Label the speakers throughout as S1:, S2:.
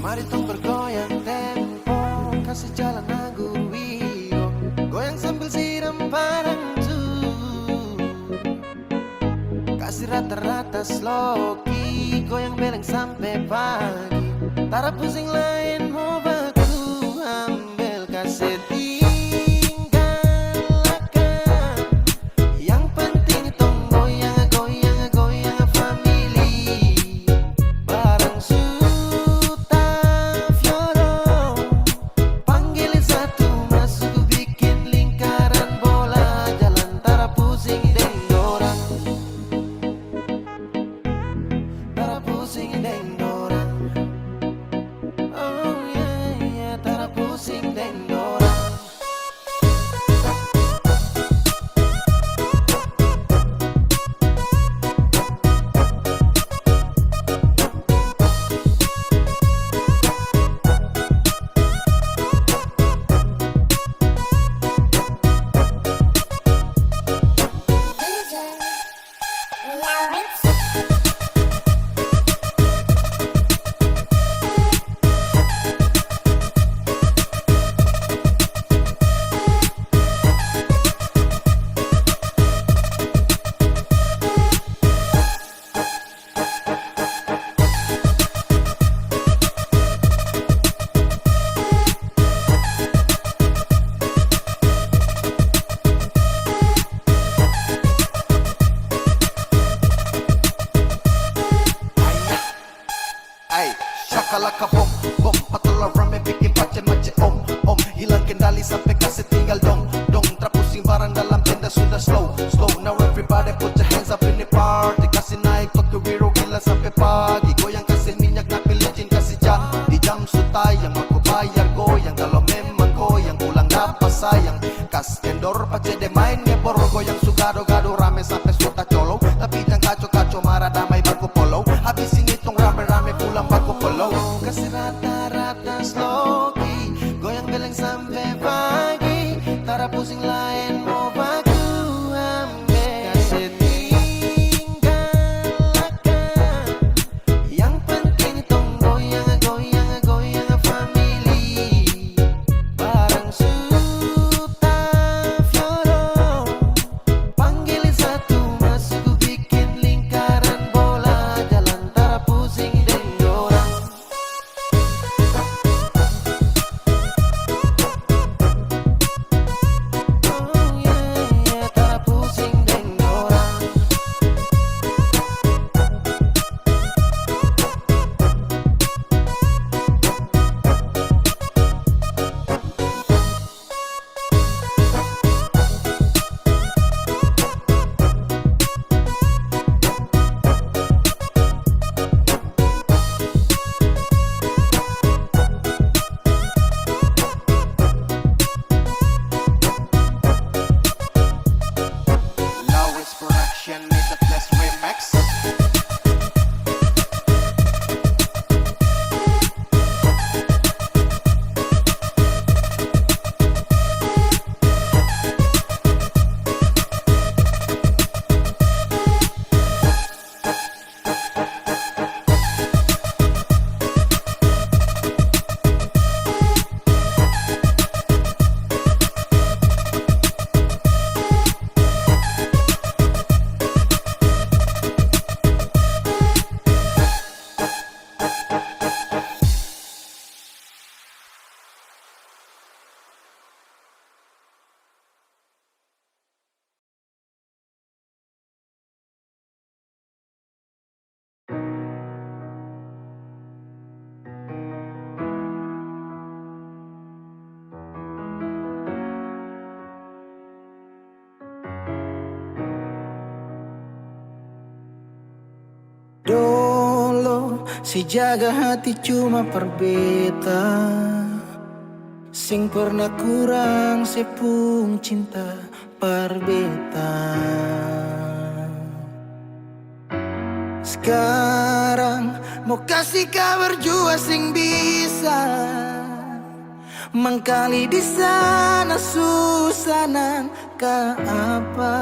S1: Mari tong bergoyang tempo, kasih jalan anggur wiro, goyang sambil siram parangtu, kasih rata-rata sloki, goyang beleng sampai pagi. Tara pusing lain mau baku, ambil kaset tinggalkan. Yang penting tong goyang, goyang, goyang family. Barang Suta Fioro, panggilin satu masuk bikin lingkaran bola, jalan tara pusing deng dorang, tara pusing deng dorang. Oh yeah, yeah, tara pusing deng dorang. Ay, shakalaka bom, bom, patulah rame bikin macet-macet om, hilang kendali sampai kasih tinggal dong, terpusing barang dalam tenda sudah slow, now everybody put your hands up in the party, kasih naik Tokyo Wiro gila sampai pagi, goyang kasih minyak napi licin kasih di jam sutai yang aku bayar goyang, kalau memang goyang pulang dapat sayang, kas kendor pacede main ngebor, goyang sugado-gado rame sampai suta colo, tapi jangan kaco-kaco marah damai baku polo, habisin itong rame-rame pulang baku polo. Kasih rata-rata sloki, goyang beleng sampai pagi, tara pusing lain mau baku ambil kasih tinggalkan. Yang penting tong goyang, goyang, goyang family. Barang Suta Fioro, panggilin satu masuk bikin lingkaran bola, jalan tara pusing deng dorang. Oh yeah, yeah, tara pusing deng dorang. Lowest production is the best remix. Dolo si jaga hati cuma perbeta, sing pernah kurang sepung cinta perbeta. Sekarang mau kasih kabar jua sing bisa, mangkali di sana susanan ka apa.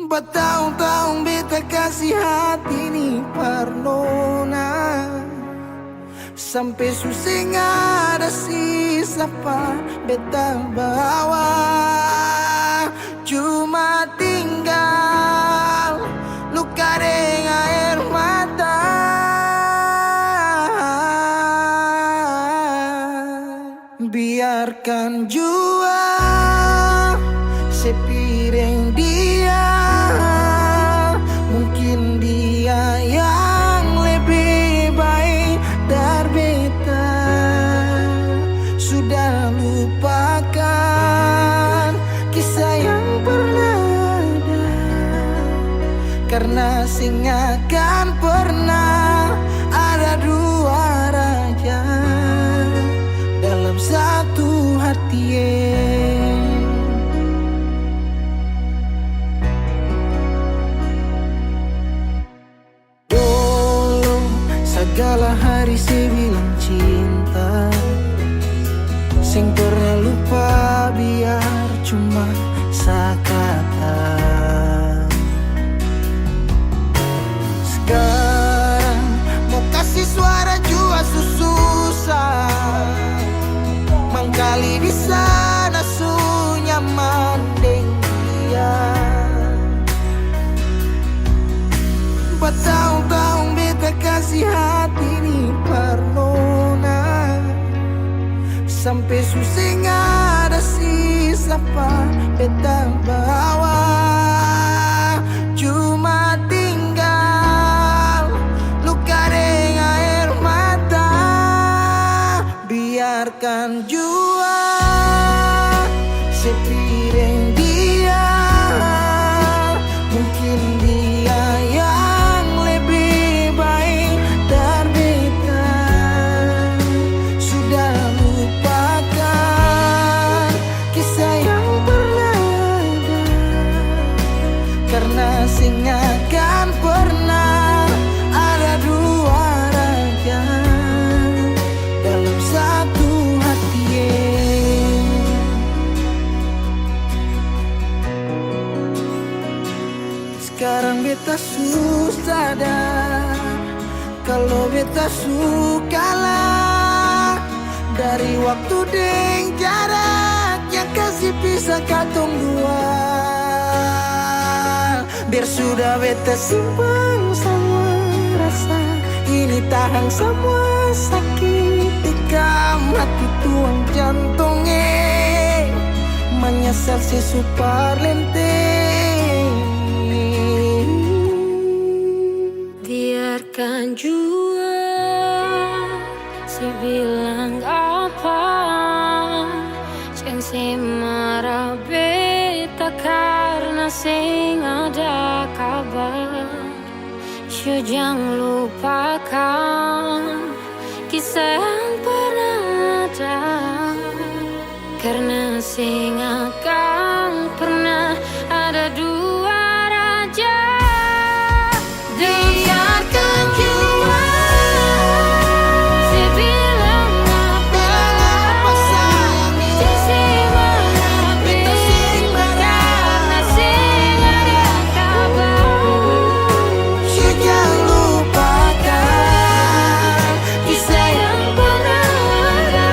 S1: Bertahun-tahun beta kasih hati ni parno,
S2: Sampai susah ada sisa pa beta bawa, cuma tinggal luka dengan air mata. Biarkan jua sepiring dia, mungkin dia yang lebih baik dari beta. Sudah lupakan kisah yang pernah ada, karena sing akan pernah ada dua raja dalam satu hati. Dulu segala hari saya bilang cinta, sing pernah lupa biar cuma sekata. Sekarang mau kasih suara jua susah, mangkali di sana su nyaman deng dia. Bertahun-tahun beta kasih hati di Parnona, sampai susah ada sisa pa beta bawa, cuma tinggal luka dengan air mata. Biarkan jua sepiring dia, mungkin dia yang lebih baik dari beta. Sudah lupakan kisah yang pernah ada, karena sing akan pernah ada dua raja dalam satu hati. Sekarang beta susah sadar kalau beta sukalah dari waktu deng jarak yang kasih pisah katong dua. Biar sudah beta simpan semua rasa, ini tahan semua sakit tikam hati tuang jantungnya, menyesal si super lenteng.
S3: Biarkan jua si bilang apa, jangan si marah beta karena sing ada kabar. Jangan lupakan kisah yang pernah ada, karena sing akan pernah ada dua raja. Biarkan jua si bilang apa sayangnya, si marah beta karena sing ada kabar.
S2: Jangan lupakan kisah yang pernah ada,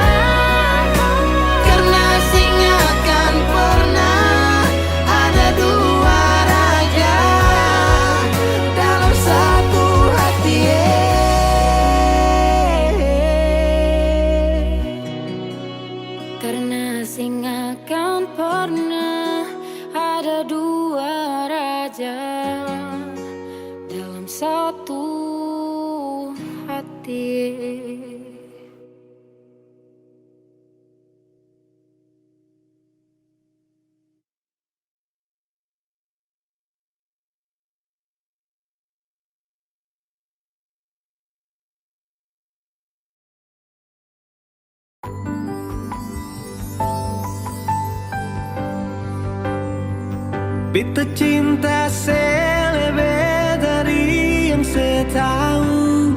S2: karena sing akan pernah ada dua raja dalam satu hati.
S3: Karena sing akan pernah ada dua raja dalam satu hati.
S2: Beta cinta selebih dari yang saya tahu,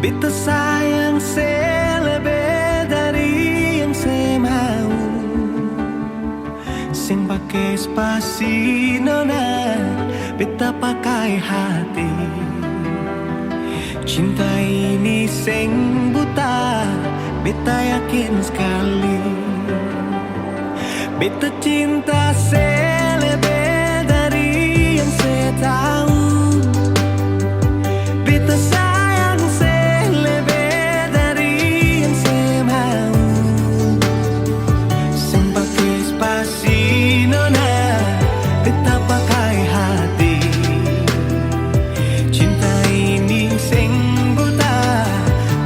S2: beta sayang selebih dari yang saya mau. Sing pakai spasi nona, beta pakai hati. Cinta ini sing buta, beta yakin sekali. Beta cinta selebih dari yang saya tahu. Beta sayang selebih dari yang saya mau. Pakai spasi nona, beta pakai hati. Cinta ini sing buta,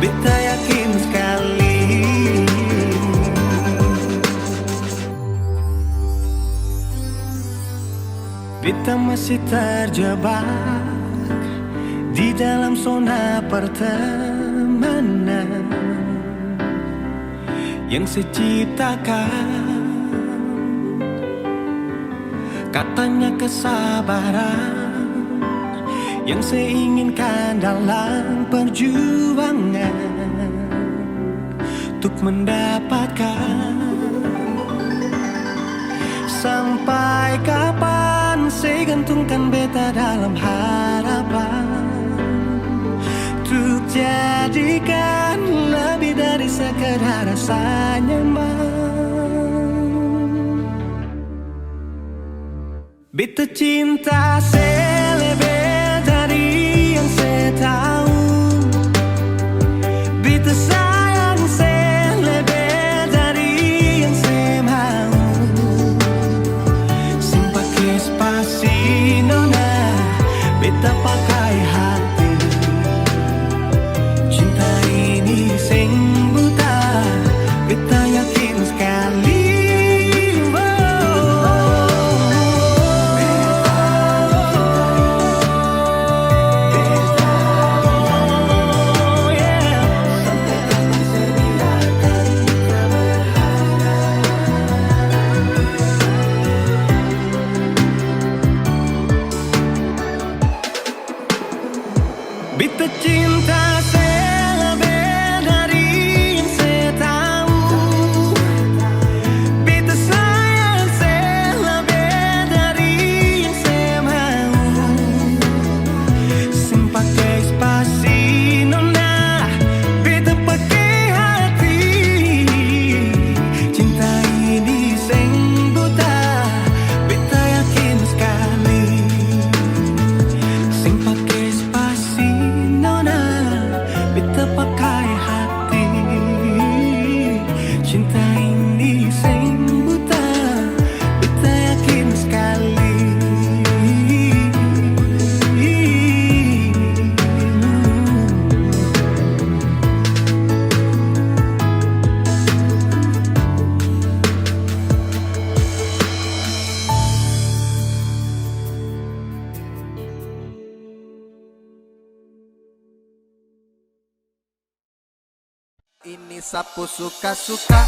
S2: beta yakin sekali. Beta masih terjebak di dalam zona pertemanan yang saya ciptakan. Katanya kesabaran yang saya inginkan dalam perjuangan untuk mendapatkan. Sampai kapan saya gantungkan beta dalam harapan untuk jadikan lebih dari sekedar rasa nyaman. Beta cinta selebih dari yang saya tahu. Beta sayang selebih dari yang saya mau. Sing pakai spasi nona, beta pakai hati. Cinta ini sing buta, beta yakin sekali. Beta cinta selebih dari yang saya tahu. Beta sayang selebih dari yang saya mau. Sing pakai spasi nona, beta pakai hati. Cinta ini sing buta, beta yakin sekali. Sing pakai spasi nona, beta pakai hati. Cinta ini sing buta, beta yakin sekali.
S1: Ini sapu suka-suka.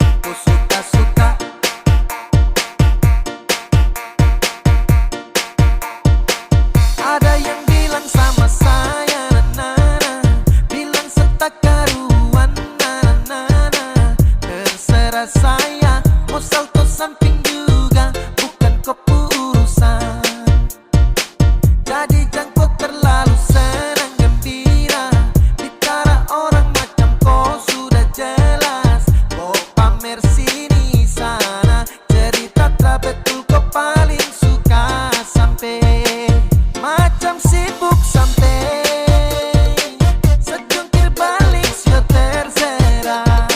S1: Sapu suka-suka. Ada yang bilang sama saya, na-na-na, bilang setak karuan, na-na-na. Terserah saya, mau salto samping juga, bukan kopu urusan. Jadi jangan kau terlalu senang gembira, bicara orang macam kau sudah jelas. Kau pamer sini sana, cerita tak betul kau paling suka. Sampai macam sibuk sampai sejungkir balik sio terserah.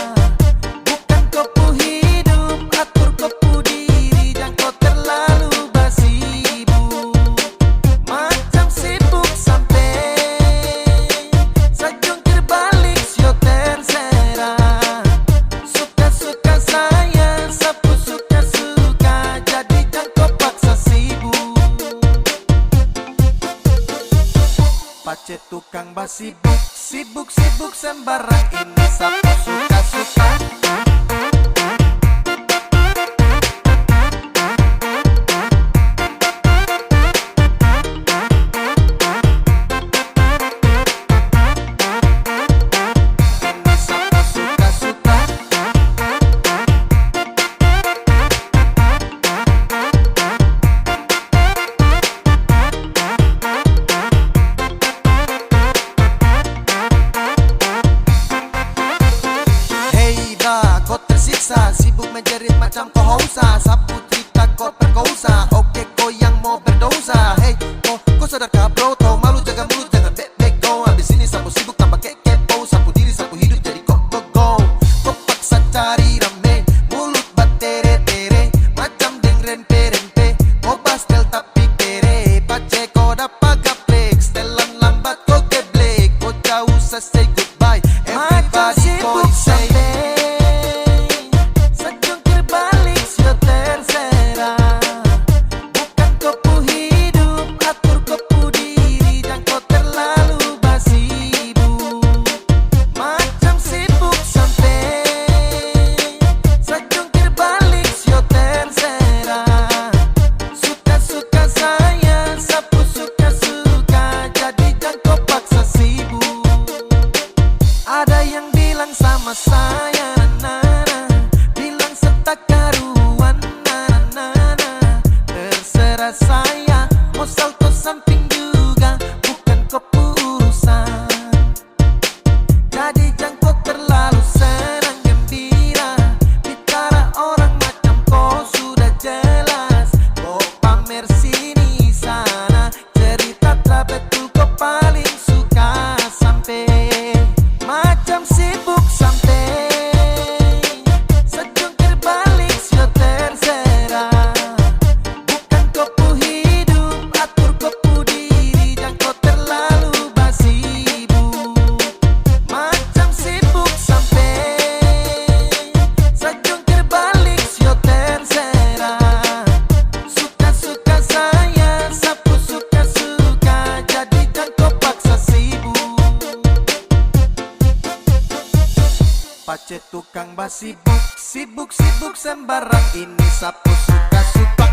S1: Bukan kau pu hidup, atur kau pu diri, jangan kau terlalu bersibuk. Macam sibuk sampai sejungkir balik sio terserah. Suka-suka saya, sapu suka-suka, jadi jangan kau paksa sibuk. Pace tukang basibuk, sibuk-sibuk sembarang, ini sapu suka-suka. Ini sapu suka-suka. kau hausa, sapu cerita kau perkosa. Oke kau yang mau berdosa, hey kau sadarkah bro? Tau malu jaga mulut jangan bek go. Abis ini sapu sibuk tambah kepo, sapu diri sapu hidup jadi kok go. Kau paksa cari rame, mulut batere-tere, macam deng rempe-rempe. Kau pastel tapi kere, pace kau dapat gaplek. Setelan lambat kau geblek, kau jauh say goodbye. Everybody kau say
S2: Sejungkir balik sio terserah. Bukan kopu hidup, atur kopu diri, dan kau terlalu basibu. Macam sibuk sampai sejungkir balik sio terserah. Suka-suka saya, sapu suka-suka, jadi jangan kau paksa sibuk. Ada yang bilang sama saya, nana, bilang setak karuan, nana. Terserah saya, mau salto samping juga, bukan keputusan. Jadi jangan kau terlalu senang gembira, bicara orang macam kau sudah jelas. Kau pamer sini sana, cerita tak betul kau paling suka sampai. Macam sibuk sampai sejungkir balik sio terserah. Bukan kopu hidup, atur kopu diri, dan kau terlalu basibu. Macam sibuk sampai sejungkir balik sio terserah. Suka-suka saya, sapu suka-suka, jadi jangan kau paksa sibuk. Pace tukang basibuk, sibuk-sibuk sembarang, ini sapu suka-suka.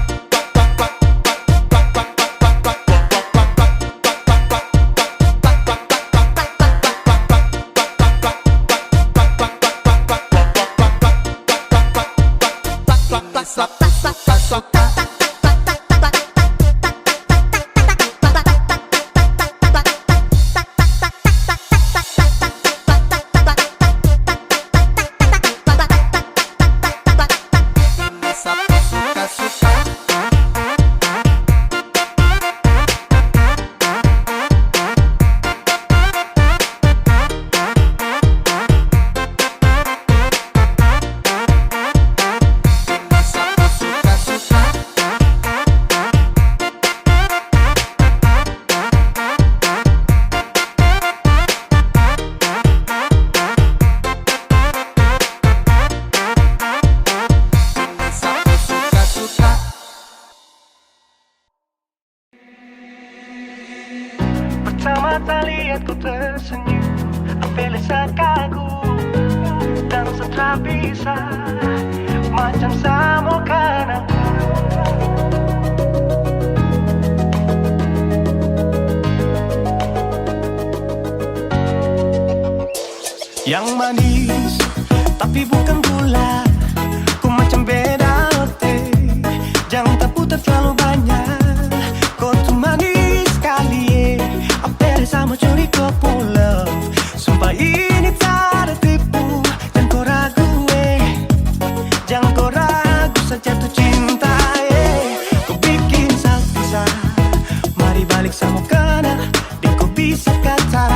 S2: Ini sapu suka-suka. Ini sapu suka-suka. Ini sapu suka-suka. Ini sapu suka-suka.
S4: Pertama tak lihat ku tersenyum, ambil kagum dan setelah bisa macam samukan aku. Yang manis tapi bukan gula, ku macam beda teh. Jangan tak putar terlalu banyak, kau tuh manis sekali. Apa sama curi kau pulau, sumpah ini tak ada tipu. Jangan kau ragu, jangan kau ragu saja tuh cinta. Kau bikin salsa, mari balik sama kena, di kau bisa kata.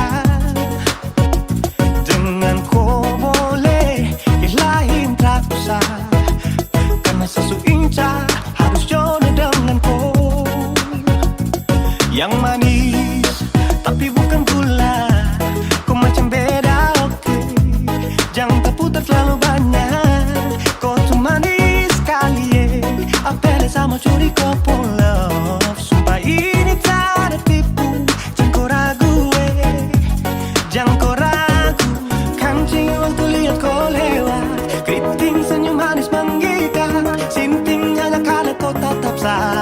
S4: Dengan kau boleh ilahin tak usah, karena sesu inca harus jodoh dengan kau. Yang manis tapi bukan gula, kau macam beda oke. Jangan tak putar terlalu banyak, kau tuh manis sekali. Apel sama curi kau pulau, sumpah ini tak ada tipu. Jangan kau ragu, jangan kau ragu. Kancing waktu lihat kau lewat, keriting senyum manis menggigit. Sintingnya kalau kau tetap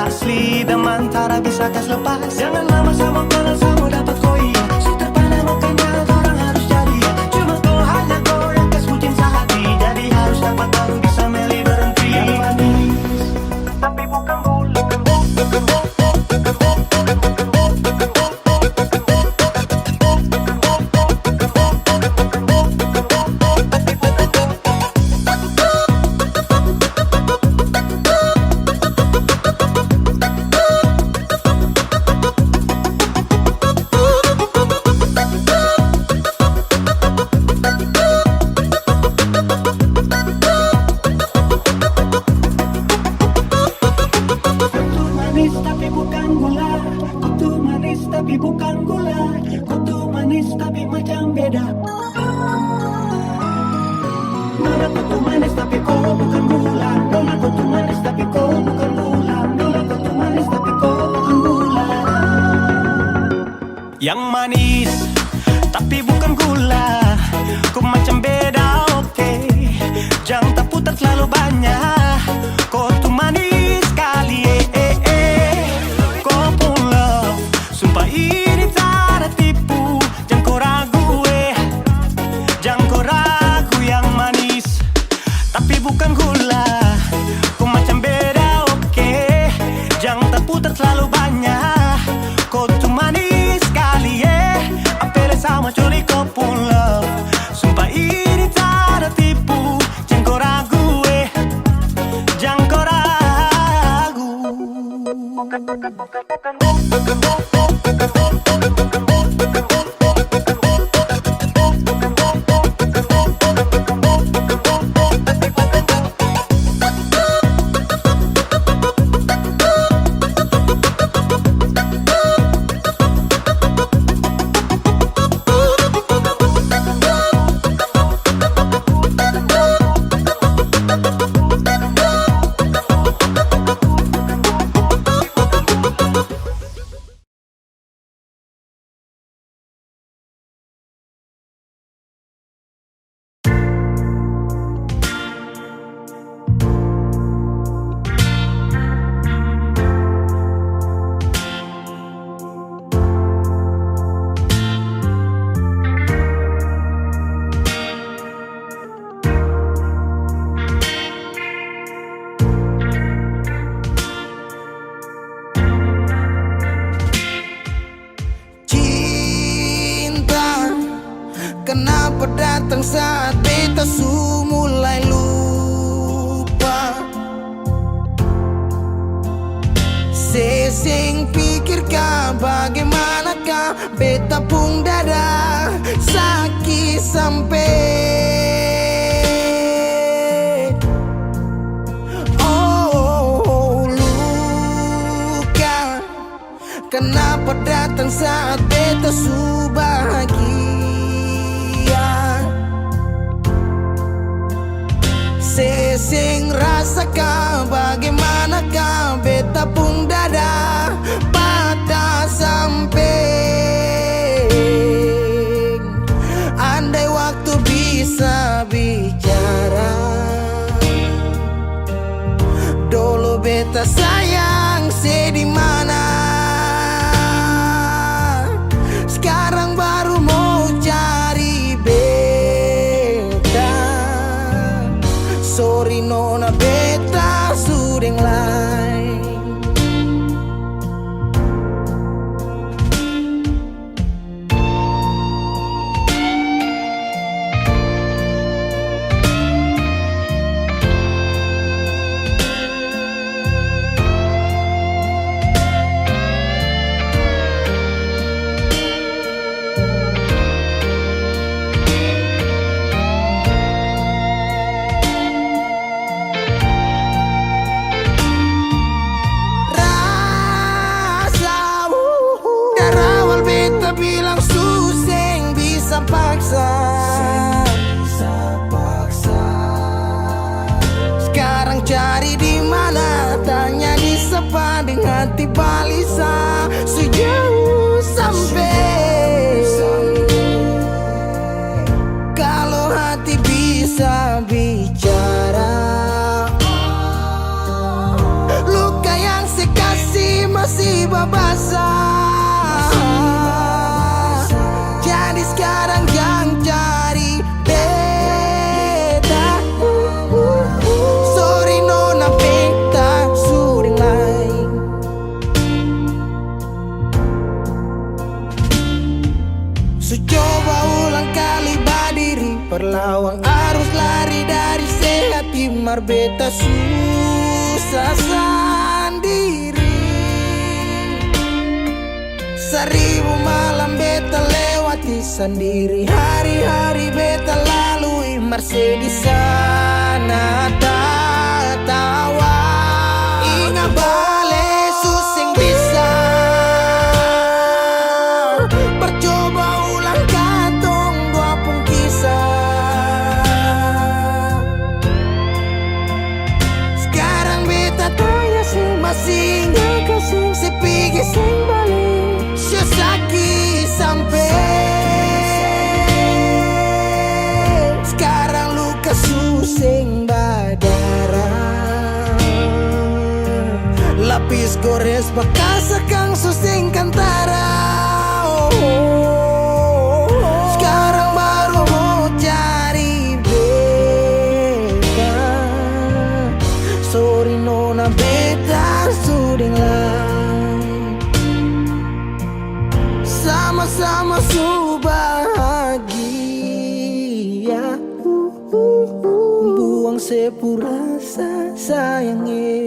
S4: asli, dan mantara bisa kas lepas. Jangan lama sama kalau sama dapat kau iya. Sudah pandai makanya orang harus jadi ya. Cuma kau hanya kau yang kas bucin sehati, jadi harus dapat baru bisa meli berhenti. Yang manis tapi bukan gula. tapi bukan gula. Kau tuh manis tapi macam beda. Nona kau tuh manis tapi kau bukan gula. Nona kau tuh manis tapi kau bukan gula. Nona kau tuh manis tapi kau bukan gula. Yang manis tapi bukan gula. Kau macam beda, oke. Jangan tak putar terlalu banyak. Kau tuh manis sekali, Kau pun love, sumpah ini tak ada tipu. Jangan kau ragu, jangan kau ragu. Yang manis tapi bukan gula. Kau macam beda, oke. Jangan tak putar terlalu banyak. Kau tuh manis sekali, apel sama curi kau pun love. Sumpah ini tak ada tipu. Jangan kau ragu, jangan kau ragu.
S2: Kenapa datang saat beta su mulai lupa? Sesing pikirkah bagaimanakah beta pun dada sakit sampai luka. Kenapa datang saat beta su bahagia? Sesing rasakan bagaimanakah beta pun dada patah sampai. Andai waktu bisa bicara, dulu beta sayang sedih mana. Sekarang baru mau cari beta. Sorry nona beta sudeng lain. Bilang suseng bisa paksa. Sekarang cari di mana? Tanya di sepading hati balisa. Sejauh sampai. Kalau hati bisa bicara, luka yang sekasih masih babasa. Jadi sekarang jangan cari beta. Sorry nona beta sudeng lain. So coba ulang kali berdiri, perlawan arus lari dari sehat. Timar beta susah sendiri. Seribu malam beta lewati sendiri. Hari-hari beta lalui Mercedes di sana tertawa. Ingat bale susing bisa. kasing sepigi sing balik siya sakit sampai sekarang luka susing badara lapis gores bekas kang susing kantara sekarang baru mau cari beta sorry nona beta suding lah sama-sama su bahagia buang sepurasa sayangnya.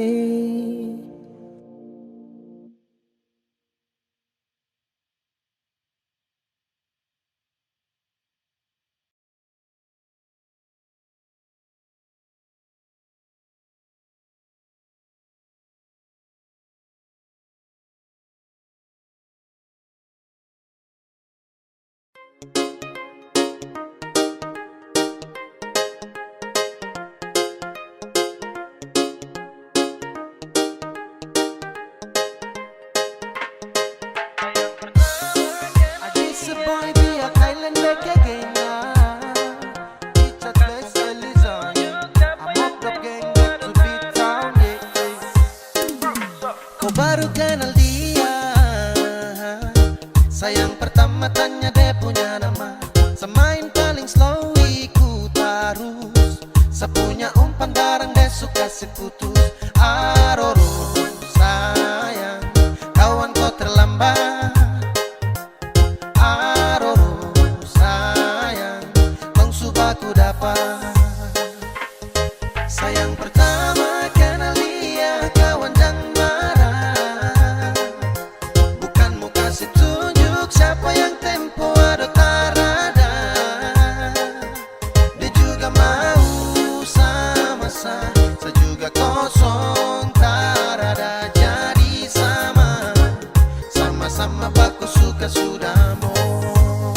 S2: Baru kenal dia, sayang pertama tanya dia punya nama. Semain paling slow ikut arus, sepunya umpan barang dia suka seputus. Aroro sayang, kawan kau terlambat. Aroro sayang, tong subaku dapat. Sayang pertama kenal dia, kawan jangan siapa yang tempo ada tarada. Dia juga mau sama-sama, saya juga kosong tarada. Jadi sama-sama baku suka sudah mau.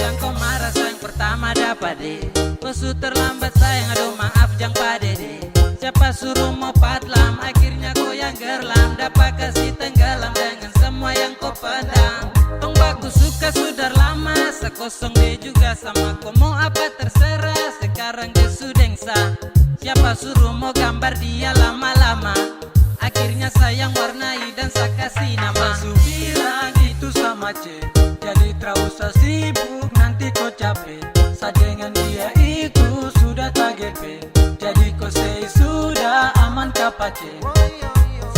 S5: Yang kau marah sayang pertama dapat deh. Kau su terlambat sayang aduh maaf jang pade deh. Siapa suruh mau padlam akhirnya kau yang gerlam. Dapat kasih tenggelam dengan semua yang kau pedang. Tong baku suka sudah lama, sekosong dia juga sama. Kau mau apa terserah, sekarang dia sudah sah. Siapa suruh mau gambar dia lama-lama, akhirnya sayang warnai dan saya kasih nama. Su bilang itu sama C, jadi terus sibuk nanti kau capek. Sa dengan dia itu sudah tak GP, jadi kau say sudah aman kapace.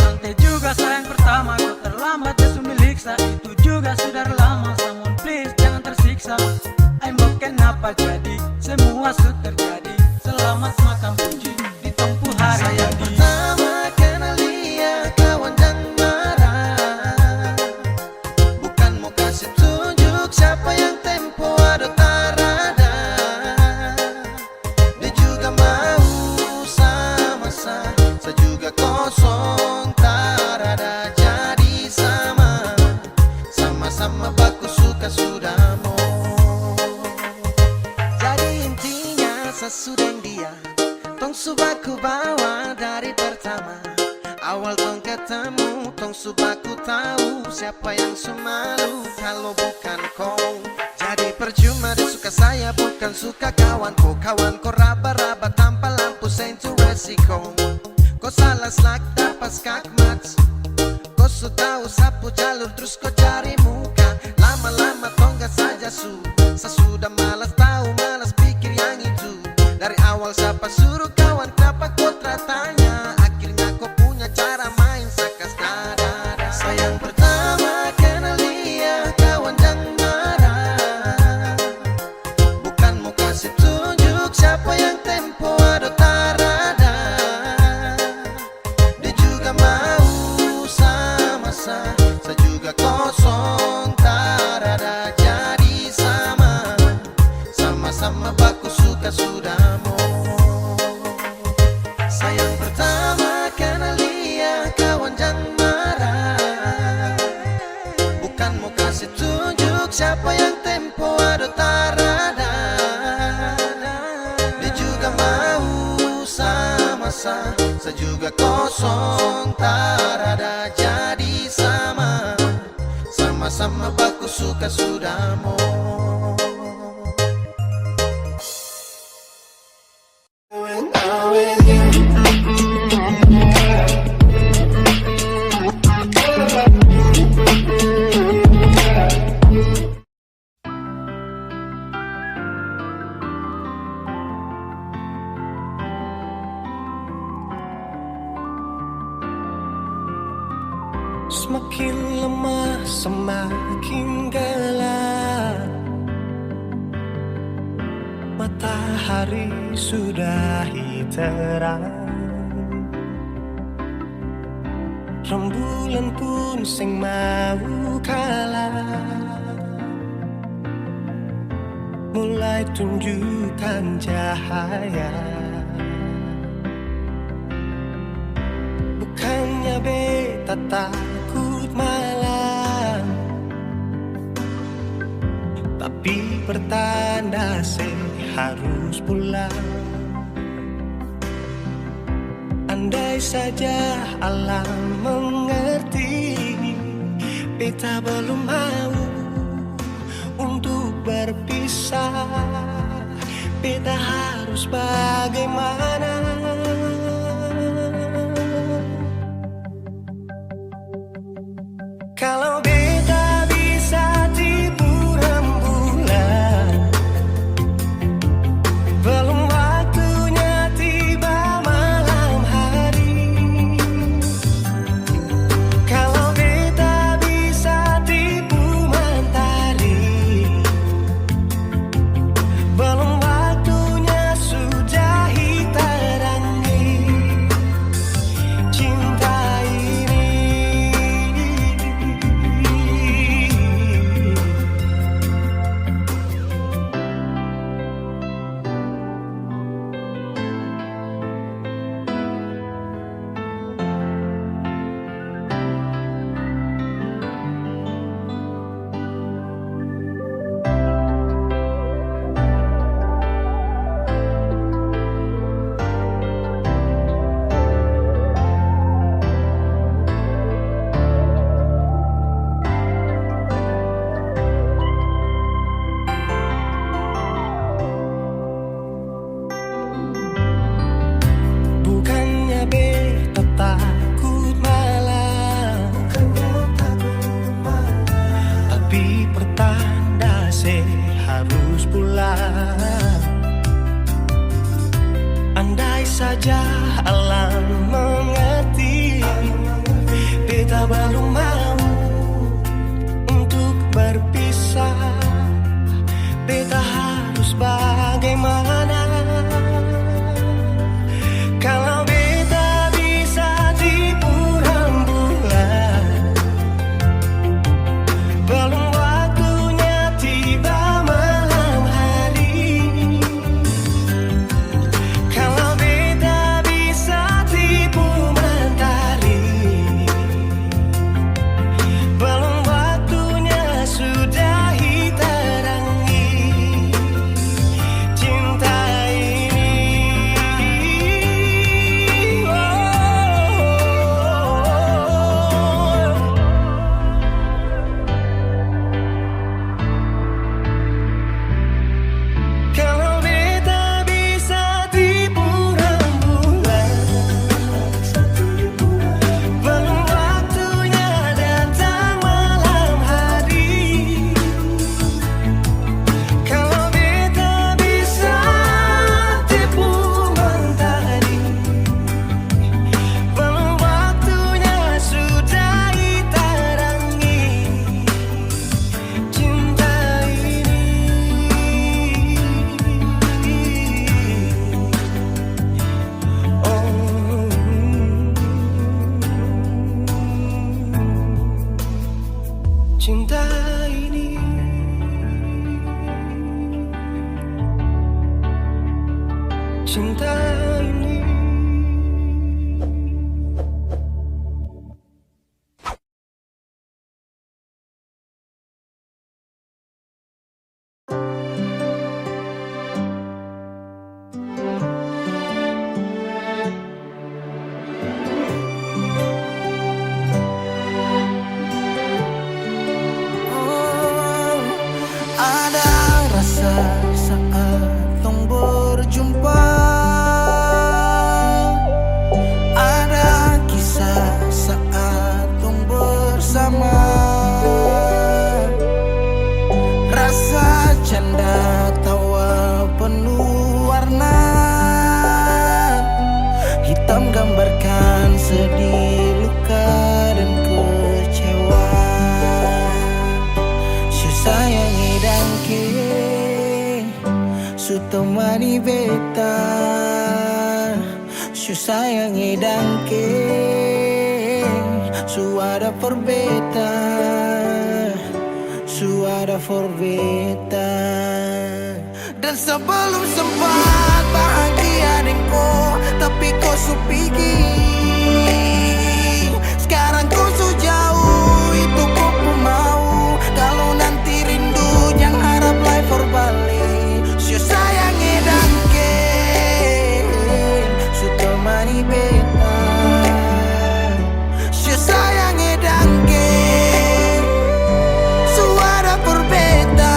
S5: Santai juga sayang pertama kau terlambat dia milik sa. Itu juga sudah lama, someone please jangan tersiksa. I'm kenapa jadi semua sudah terjadi. Selamat makan puji di tempuh hari.
S2: Sayang pertama kenal dia, kawan jangan marah. Bukan mau kasih tunjuk siapa yang tempo ada tarada. Dia juga mau sama-sama, saya juga kosong tarada. Jadi sama-sama baku suka sudah mau. Jadi intinya sesudeng dia, tong subaku bawa dari pertama. Awal tong ketemu, tong subaku tahu siapa yang semalu kalau bukan kau. Jadi percuma dia suka saya bukan suka kawanku. Kawanku raba-raba tanpa lampu sentu resiko. Kau salah selak dapat skakmat. Kau su tahu sapu jalur terus kau cari muka. Lama-lama tonggak saja sesudah malas tahu malas pikir yang itu. Dari awal siapa suruh kawan kenapa kau tanya. Akhirnya kau punya cara main sakas dada. Sayang pertama kenal dia, kawan jangan marah. Bukan mau kasih tunjuk siapa yang tempo ada tarada. Dia juga mau sama-sama, saya juga kosong tarada. Jadi sama-sama juga kosong, tak ada jadi sama. Sama-sama baku suka sudah mau.
S4: Semakin lemah, semakin gelap. Matahari sudah terang. Rembulan pun sing mau kalah, mulai tunjukkan cahaya. Bukannya beta takut malam, tapi pertanda harus pulang. Andai saja alam mengerti, beta belum mau untuk berpisah. Beta harus bagaimana? Kalau beta bisa tipu rembulan, belum waktunya tiba malam hari. Kalau beta bisa tipu mentari, belum waktunya sudah hitam.
S2: rasakan sedih, luka dan kecewa. Su sayangi dan ke su temani beta. Su sayangi dan ke su ada for beta. Su ada for beta. Dan sebelum sempat bahagia denganku, tapi kau su pergi. Sekarang kau su jauh, itu kau pun mau. Kalau nanti rindu jangan harap life for balik. Su sayangi dan ke su temani beta. Su sayangi dan ke su ada for beta.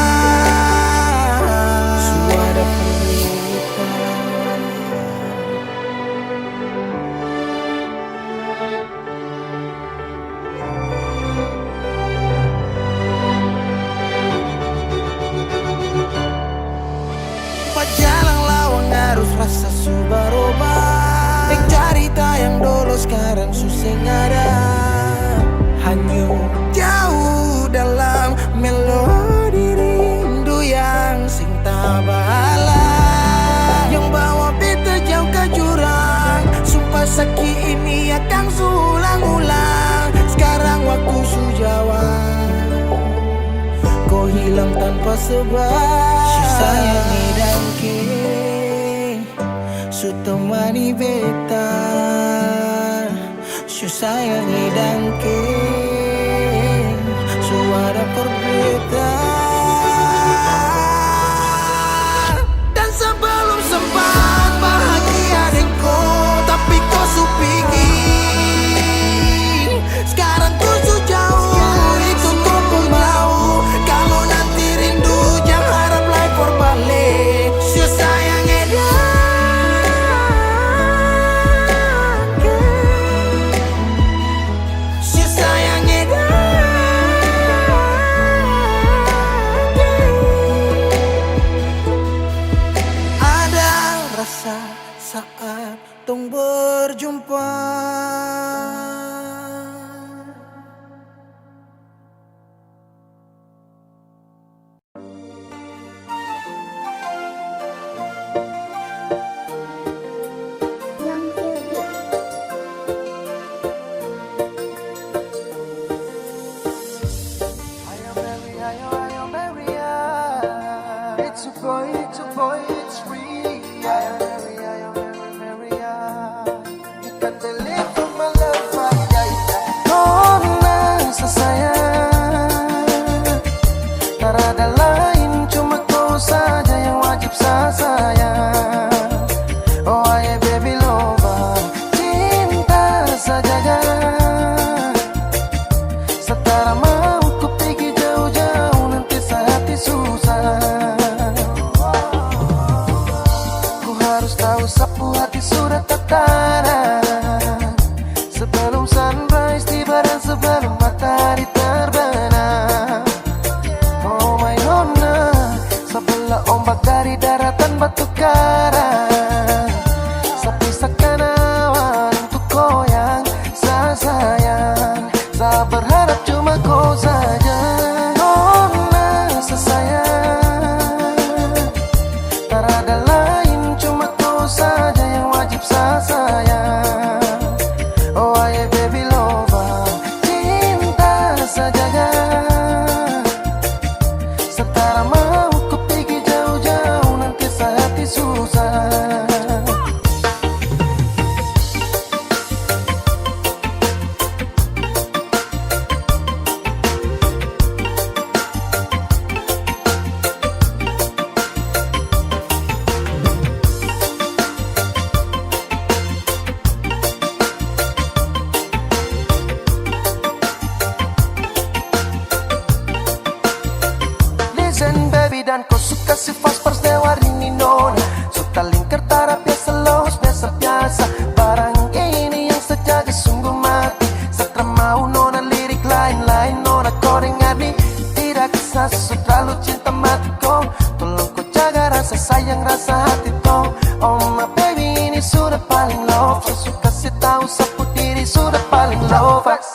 S2: Jalan lawang harus rasa su berubah. Cerita yang dulu sekarang susah ada. Hanyut jauh dalam melodi rindu yang sing tak bala, yang bawa beta jauh ke jurang. Sumpah sakit ini akan ulang-ulang. Sekarang waktu su jawab, kau hilang tanpa sebab. Su sayangi dan ke su temani beta. Su sayangi dan ke su ada for beta. Dan sebelum sempat bahagia denganku, tapi kau su pergi. Sekarang kau su jauh, itu kau pun mau. Kalau nanti rindu jangan harap life for balik. Su sayangi dan ke su sayangi dan ke. Ada rasa saat tong berjumpa. It's a boy, it's free. I am Maria. You can believe in my love, oh, nasa sayang. Tak ada lain, cuma kau saja yang wajib saya sayang. Oh, I baby lover, cinta saja. Setara mau ku pergi jauh-jauh, nanti saya hati susah. Tahu sapu hati sudah tertara. Sebelum sunrise tiba dan sebelum matahari terbenam. Oh my nona, sebelah ombak dari daratan batu karang. Sepisahkan awan untuk goyang, saya sayang. Saya berharap cuma kau saja. Nona, saya sayang. Tak ada lain, cuma saja yang wajib saya sayang. Oh I baby lover, cinta saja. Setara mau ku pergi jauh-jauh, nanti saya hati susah. Dan kau suka si fast dewa rini nona. Suka lingkar tarap biasa los, biasa-biasa. Barang ini yang sejaga sungguh mati. Setelah mau nona lirik lain-lain, nona kau dengar nih. Tidak kisah sesuatu terlalu cinta mati kau. Tolong kau jaga rasa sayang, rasa hati kau. Oh my baby ini sudah paling love. Saya suka si tahu untukku diri sudah paling lovers.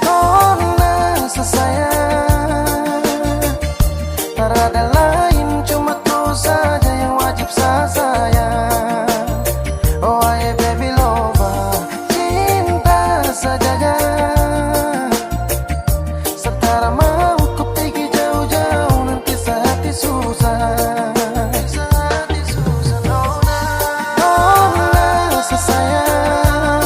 S2: Nona sayang, tak ada lain, cuma kau saja yang wajib saya sayang. Oh aye baby lover, cinta saja ya. Sekarang mau ku pergi jauh-jauh, nanti sehati susah. Sehati susah nona. Nona sayang,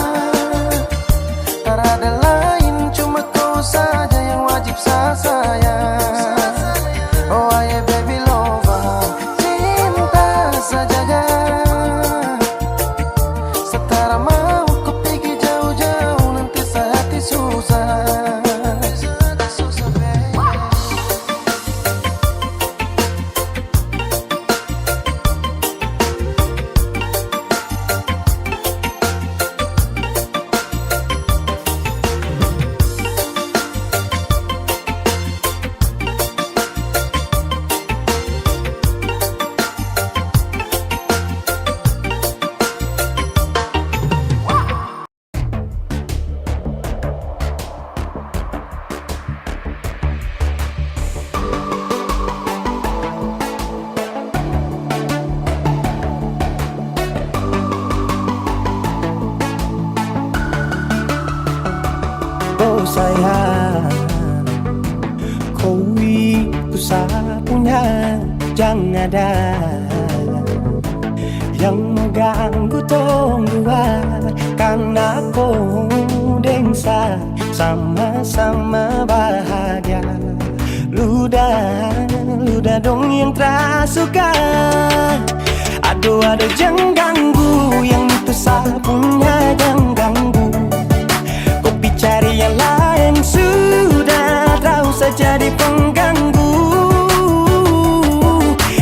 S2: tak ada lain, cuma kau saja yang wajib saya sayang. Oh aye baby lover, cinta saja ya. Sekarang mau ku pergi jauh-jauh, nanti sehati susah. Sehati susah baby.
S4: Oh sayang, kau itu punya, jangan ada yang mengganggu tong dua, karena kau dengsa sama-sama bahagia. Luda dong yang tersuka. Aduh jangan ganggu, yang itu punya jangan ganggu. Kopi cari yang lain, sudah tak usah jadi pengganggu.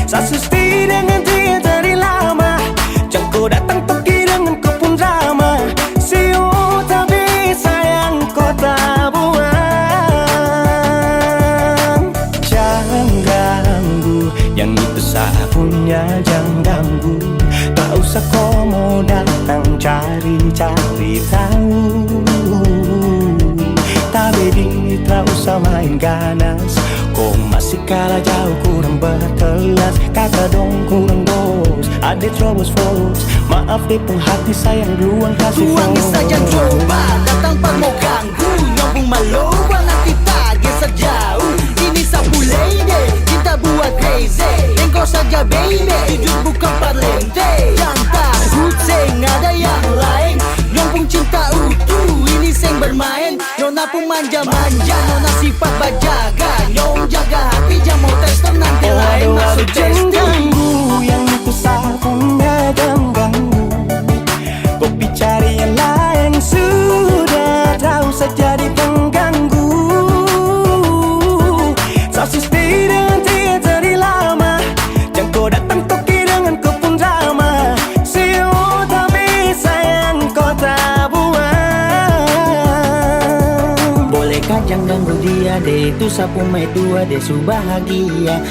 S4: Sasusti dengan dia dari lama, jangan kau datang pergi dengan kau pun drama. Siu tapi sayang kau tak buang. Jangan ganggu, yang itu punya jangan ganggu. Tak usah kau mau datang cari-cari tahu. Tapi tak usah main ganas, kau masih kalah jauh, kurang berkelas. Kata dong kurang bos, ada terobos folks. Maaf deh penghati sayang duluan kasih
S6: Tuangin saja coba, datang pak mau ganggu. Nyambung maloba nanti tagih sejauh. Ini sapu lady, cinta buat crazy. Engkau saja baby, jujur bukan parlente. Jangan takut seng ada yang lain. Nyambung cinta utuh, ini seng bermain. Nona pun manja-manja, nona sifat bajaga. Nyong jaga hati, jangan mau tester nanti lain masuk
S4: jangan
S6: testing.
S4: ganggu, yang itu punya jangan ganggu. Kopi cari yang lain, sudah tak usah jadi pengganggu. Sosis dengan dia dari lama, jangan kau datang toki dengan kau pun drama. Siu tapi sayang kau tak buang.
S6: Bolehkah jangan ganggu dia deh, itu sapu mai tua deh su bahagia.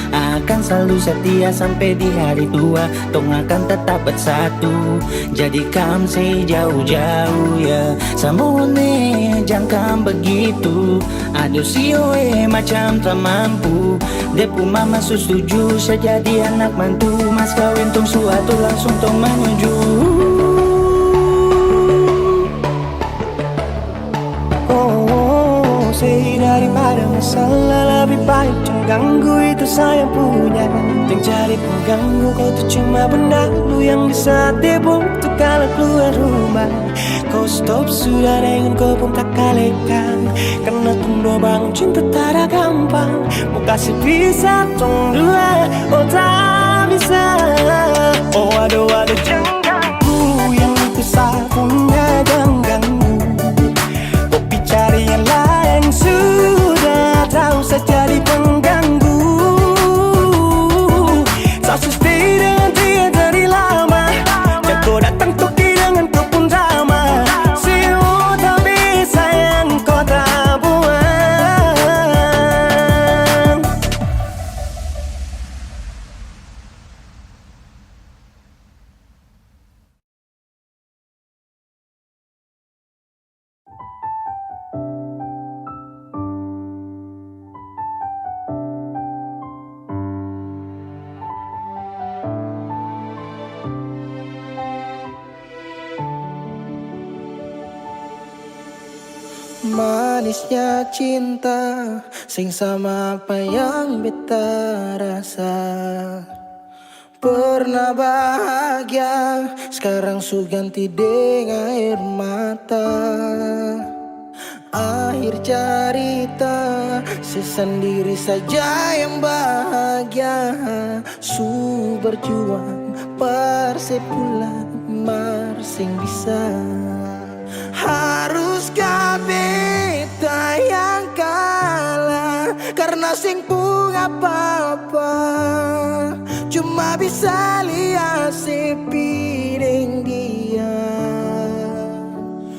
S6: Akan selalu setia sampai di hari tua, tong akan tetap bersatu. Jadi kam say jauh-jauh ya, samone jangan begitu. Aduh sioe macam tak mampu, depu mama setuju saya jadi anak mantu. Mas kawin tong suatu langsung tong menuju.
S4: Say daripada masalah lebih baik jangan ganggu, itu saya punya. Jangan cari pengganggu, kau tuh cuma benda lu yang bisa dibutuh kalau keluar rumah. Kau stop sudah dengan kau pun tak kalekan, karena tunggu bangun cinta tak ada gampang. Mau kasih bisa tong dua, oh tak bisa. Oh aduh jangan ganggu, yang itu saya punya jangan ganggu. Kopi cari yang lain, sudah tak usah jadi pengganggu. Sosis dengan dia dari lama, jangan kau datang toki dengan kau pun drama. Siu tapi sayang kau tak buang.
S2: Manisnya cinta sing sama apa yang beta rasa. Pernah bahagia, sekarang su ganti dengan air mata. Akhir cerita, sesendiri saja yang bahagia. Su berjuang persepulan marsing bisa. Haruskah beta yang kalah karena sing pun apa-apa, cuma bisa lihat sepiring dia.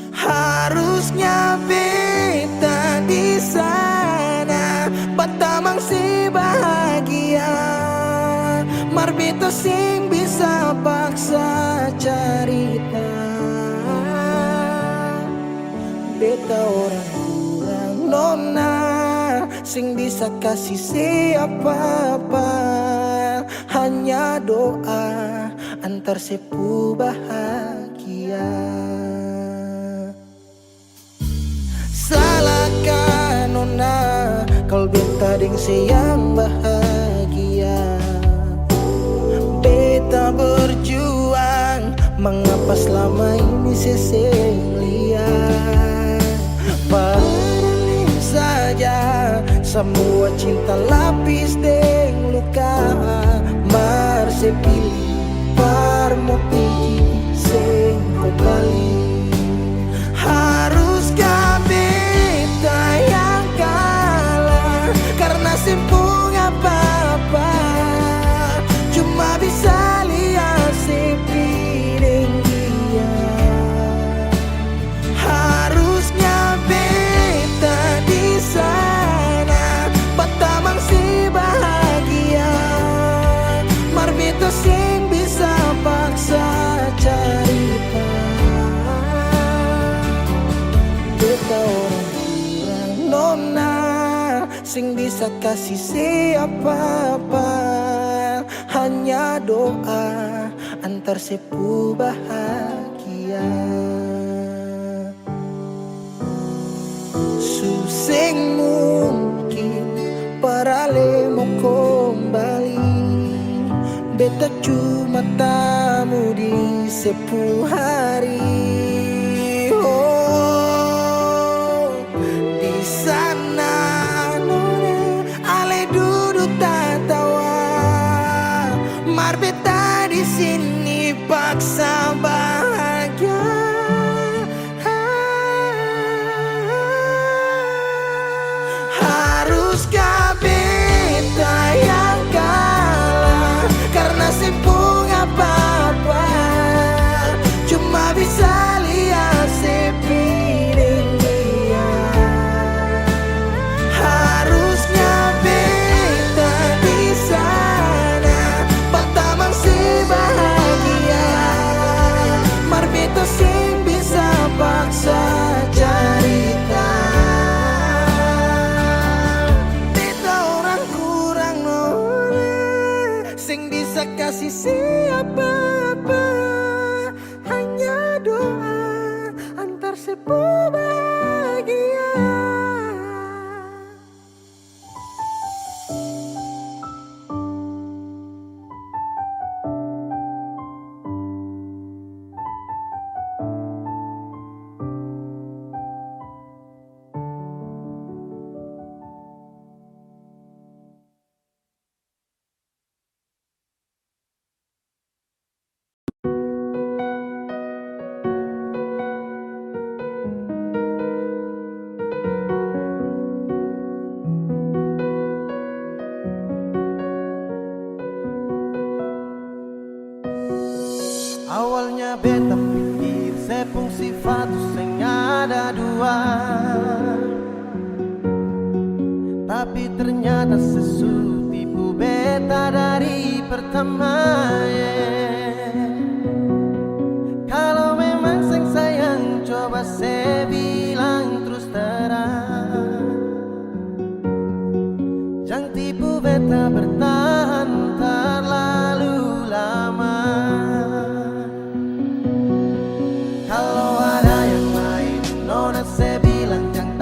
S2: Harusnya beta di sana patamang si bahagia, mar beta sing bisa paksa cerita. Beta orang kurang nona, sing bisa kasih siapa-apa. Hanya doa antar sepu bahagia. Salahkan nona kalau beta deng sayang bahagia. Beta berjuang, mengapa selama ini seseng lihat. Padahal saja semua cinta lapis deng luka. Mar sepilih parmo pigi sing kembali. Haruskah beta yang kalah karena simpung apa-apa, cuma bisa lihat sepiring dia. Harusnya beta di sana patamang si bahagia, mar beta sing bisa paksa cerita. Beta orang kurang nona, sing bisa kasih siapa-apa. Hanya doa antar sepu bahagia. Suseng mungkin parale mau kembali. Beta cuma tamu di 10 hari. Oh, di sana nona ale duduk tertawa, mar beta di sini paksa bahagia. Haruskah beta yang kalah karena simpung apa-apa, cuma bisa lihat sepiring dia. Harusnya beta di sana patamang si bahagia, mar beta sing bisa paksa cerita. Beta orang kurang nona, sing bisa kasih siapa-apa. Hanya doa antar sepu bahagia. Awalnya beta pikir sepung sifat sing ada dua, tapi ternyata sesu tipu beta dari pertama. Kalau memang sing sayang coba saya bilang terus terang. Jangan tipu beta bertahan terlalu lama. Kalau ada yang lain nona saya bilang jangan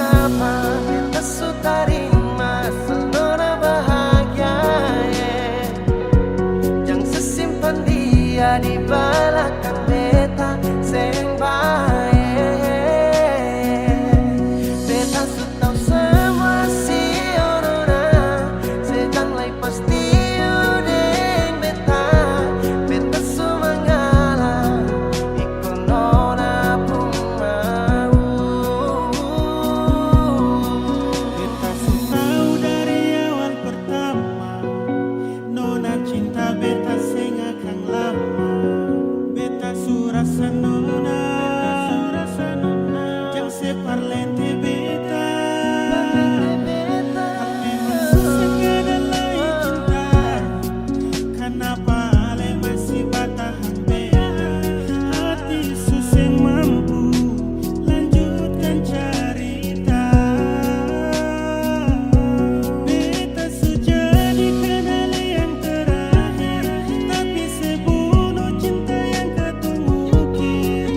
S2: siapa kita sutarima selera bahagia, jangan sesimpan dia di belakang beta seng baik. Beta su tahu semua si orona sedang lai pasti udeng beta. Beta su mengalah ikut nona pun mau.
S4: Beta su tahu dari awal pertama, nona cinta beta seng akan lama. Beta su rasa nona, jangan separlente beta. Tapi susah kedalai cinta, kenapa ale masih batahan beta? Hati susah mampu lanjutkan cerita. Beta su jadi kedalai yang terakhir, tapi sebunuh cinta yang ketumukir.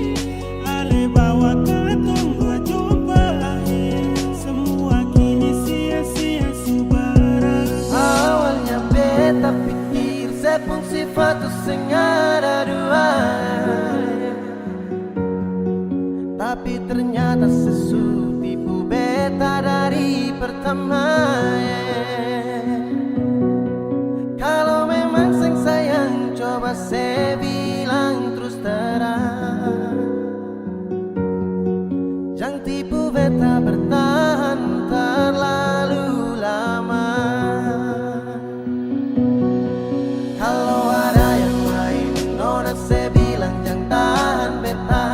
S4: Ale bawa katong dua jumpa akhir, semua kini sia-sia su berakhir.
S2: Awalnya beta pikir sepung sifat tu sing ada dua, tapi ternyata sesu tipu beta dari pertama. Kalau memang sing sayang coba saya bilang terus terang, jangan tipu beta bertahan terlalu lama. Kalau ada yang lain nona saya bilang jangan tahan beta.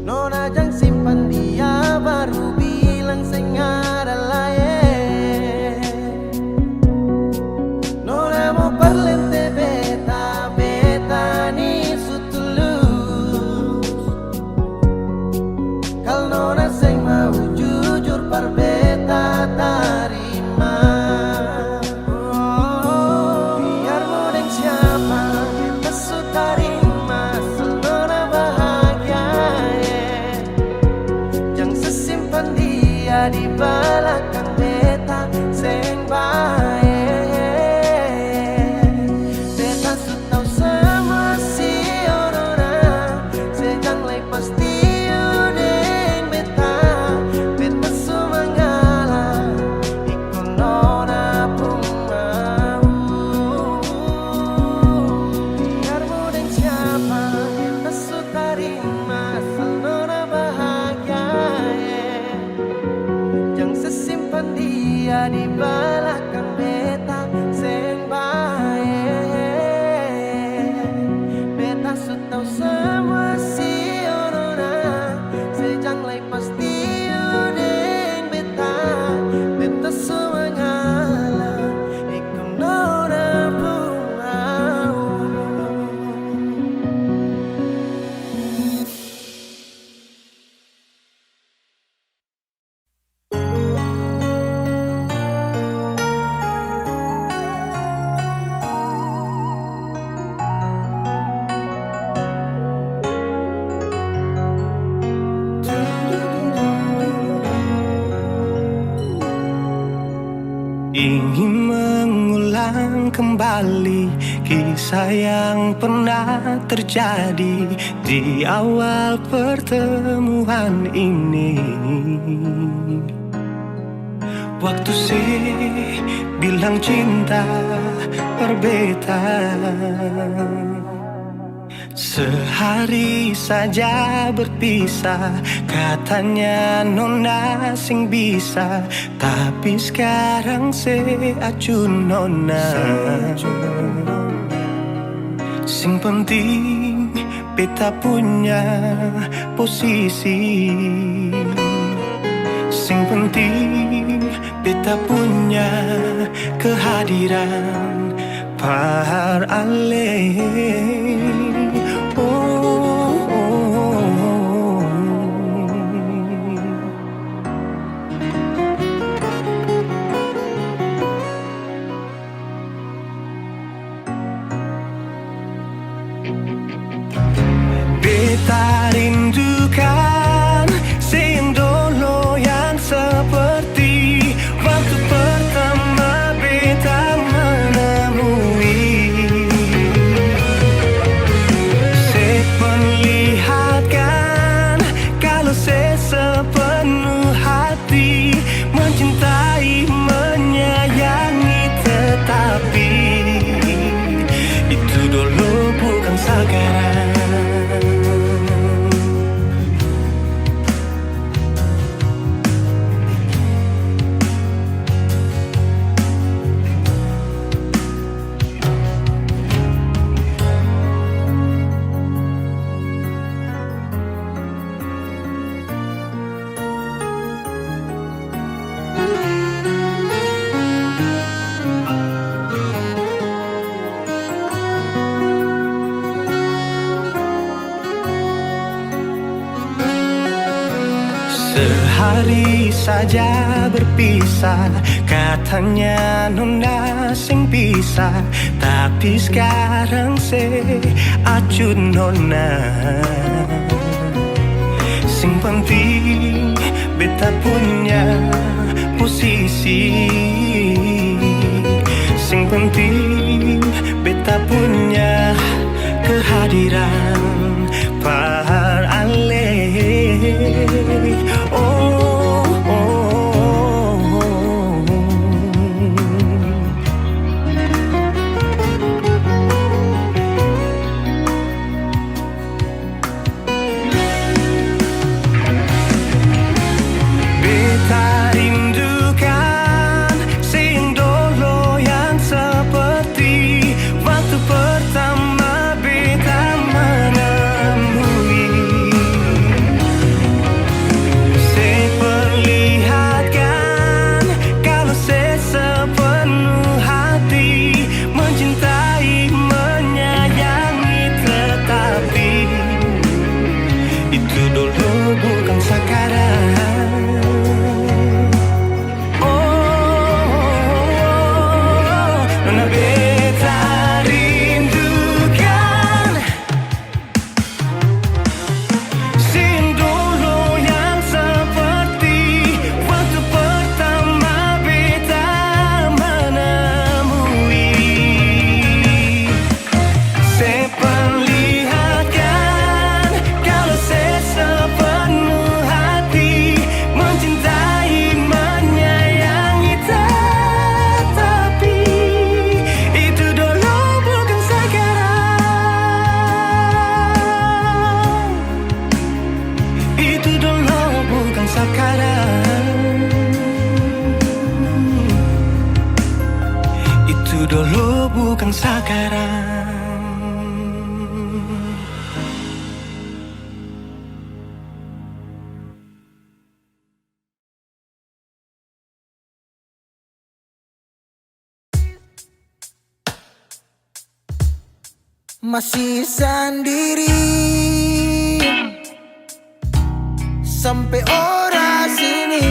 S2: Nona jangan simpan dia baru bilang sing ada lain. Nona mau perlente beta, beta ni su tulus. Kalau nona sing mau jujur par beta tarima. Biar modeng siapa kita su tarima selera bahagia, jangan sesimpan dia di belakang beta seng baik. Beta su tahu semua si orona sedang lai pasti udeng beta. Beta su mengalah ikut nona pun mau. Biar modeng siapa kita su tarima selera bahagia, jangan sesimpan dia di belakang beta seng baik. Beta su tahu semua si orona sejang lai pasti udeng beta. Beta su mengalah ikut nona pun mau.
S4: Ingin mengulang kembali kisah yang pernah terjadi di awal pertemuan ini. Waktu sih bilang cinta perbedaan, sehari saja berpisah, katanya nona sing bisa, tapi sekarang se acun nona. Sing penting beta punya posisi, sing penting beta punya kehadiran par ale. Beta rindukan Sehari saja berpisah, katanya nona sing pisah, tapi sekarang se acuh nona. Sing penting beta punya posisi, sing penting beta punya kehadiran par ale. Oh, oh, oh. Beta rindukan sing dulu yang seperti waktu pertama beta menemui. Seperlihatkan kalau saya sepenuh hati mencintai, menyayangi, tetapi itu dulu bukan sekarang. Nona beta rindukan sing dulu yang seperti waktu pertama beta menemui. Seperlihatkan kalau saya sepenuh hati mencintai, menyayangi, tetapi itu dulu bukan sekarang. Itu dulu bukan sekarang. Itu dulu bukan sekarang.
S2: Masih sendiri sampai ora sini,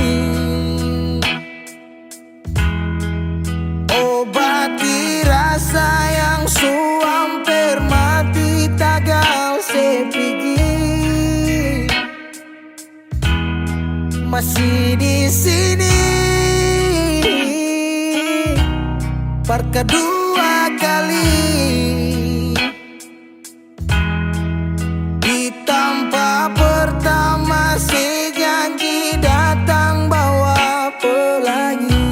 S2: obati rasa yang hampir mati tagal sepigi. Masih di sini per kedua kali di tempat pertama, si janji datang bawa pelangi.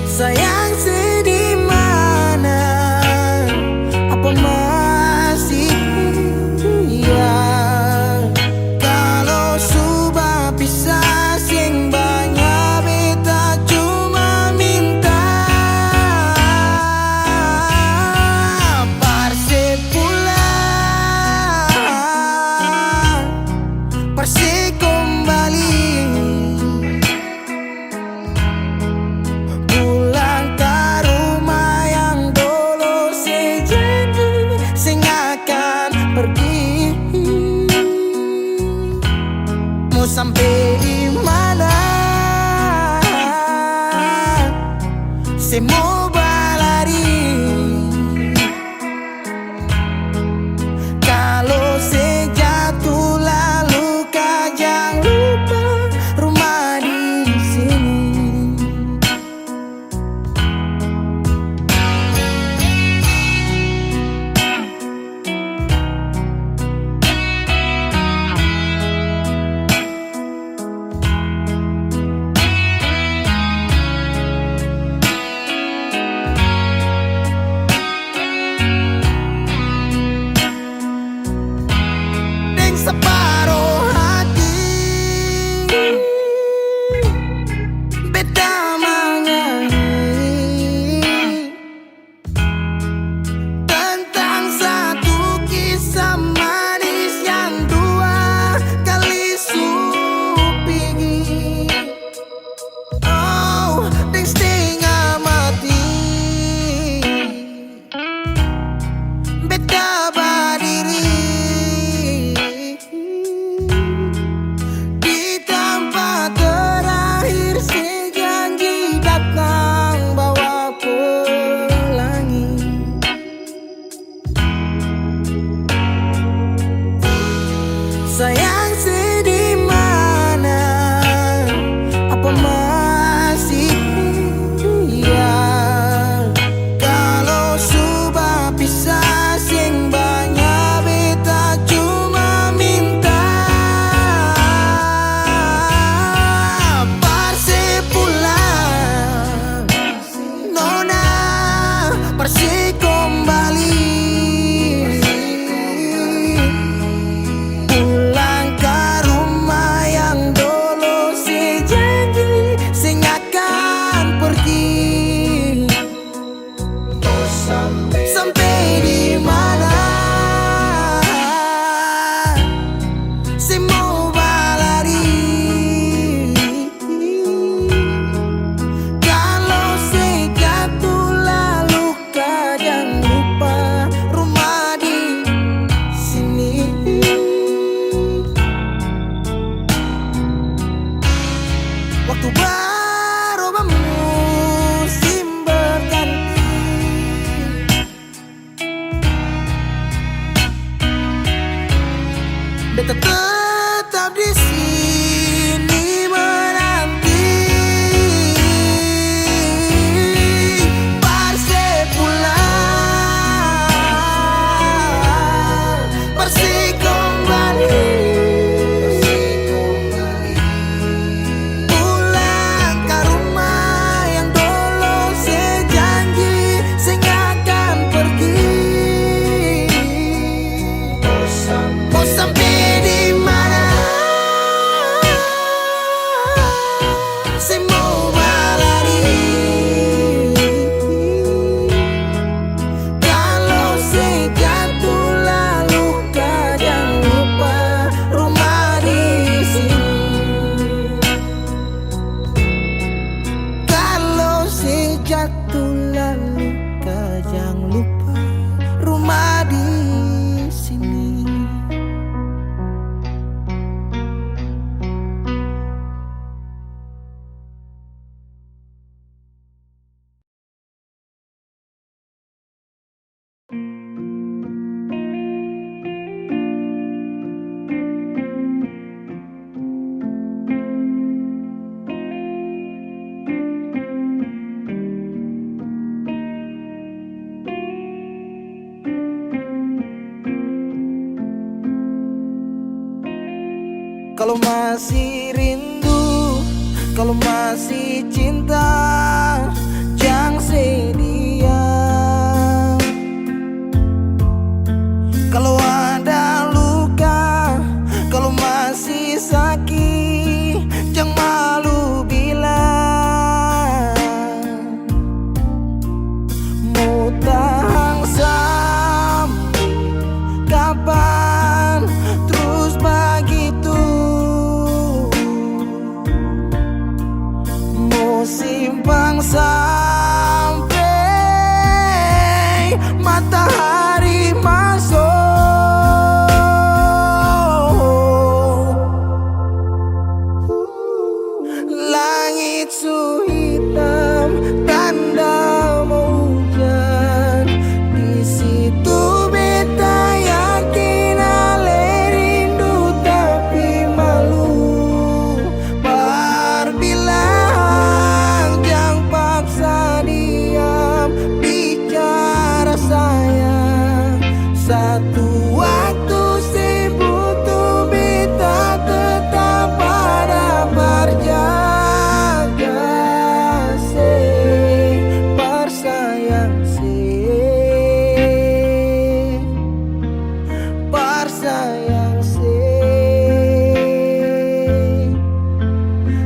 S2: Sayang sedih mana, apa masih iya? Kalau sudah pisah sing banyak beta cuma minta parse pulang, parse kembali. Pulang ke rumah yang dulu sejanji sing akan pergi. Mau sampai di mana? Saya mau berlari. Kalau saya jatuh lalu kau jangan lupa rumah di sini. Deng separuh hati beta menyanyi tentang satu kisah manis yang dua kali supigi. Oh, deng setengah mati beta badi beta tetap di sini menanti Persib pulang, Persib kembali, pulang ke rumah yang dulu sejanji sing akan pergi. Mau sampai di mana? Saya mau berlari. Kalau saya jatuh lalu kau jangan lupa rumah di sini. Kalau saya jatuh lalu kau jangan lupa rumah di sini. Kalau masih rindu, kalau masih cinta, jangan sedia. Kalau ada luka, kalau masih sakit, jangan malu bilang. Mau tahan sampai kapan terus begitu? Mau simpang sampai matahari masuk. Langit su hitam, tanda mau hujan. Di situ beta yakin ale rindu tapi malu. Berbilang jangan paksa diam, bicara sayang. Satu waktu saya butuh beta tetap ada berjaga. Persayang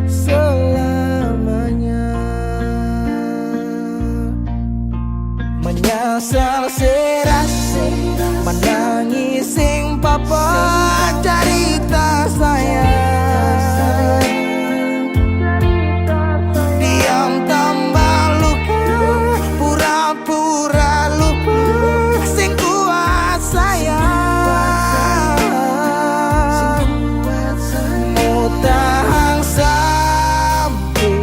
S2: selamanya. Menyesal serasa menangis sing papa cerita sayang. Diam tambah luka, pura-pura lupa sing kuat sayang. Mau tahan sampai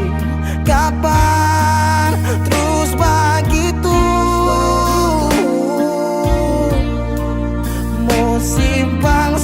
S2: kapan terus begitu? Mau simpang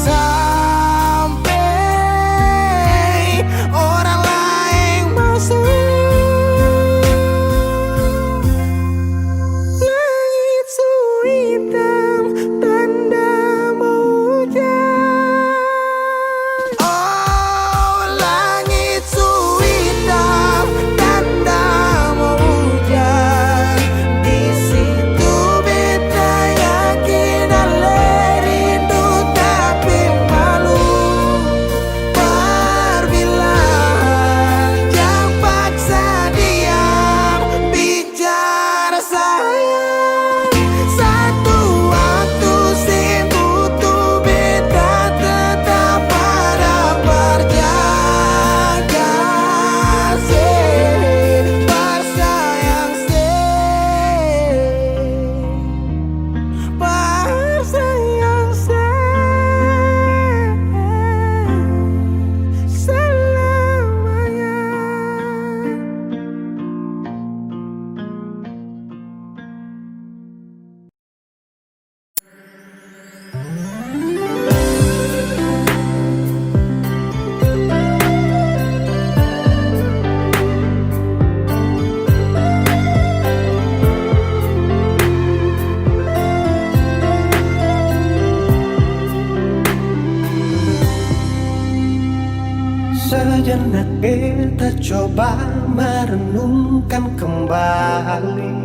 S4: Sejenak beta coba merenungkan kembali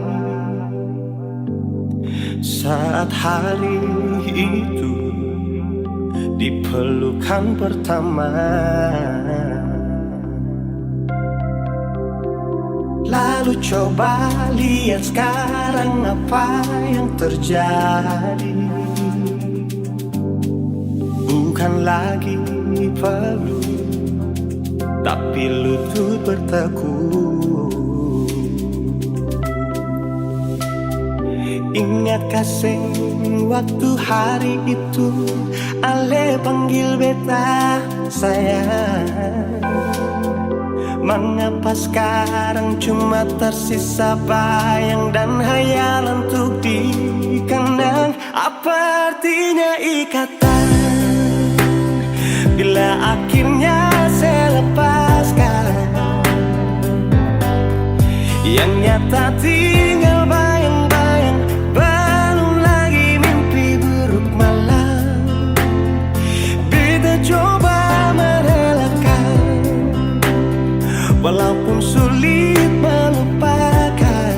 S4: saat hari itu di pelukan pertama. Lalu coba lihat sekarang apa yang terjadi. Bukan lagi peluk, tapi lutut bertekuk. Ingat kasih waktu hari itu Ale panggil beta sayang. Mengapa sekarang cuma tersisa bayang dan hayalan untuk dikenang? Apa artinya ikatan bila akhirnya saya lepaskan? Yang nyata tinggal bayang-bayang, belum lagi mimpi buruk malam. Beta coba merelakan, walaupun sulit melupakan.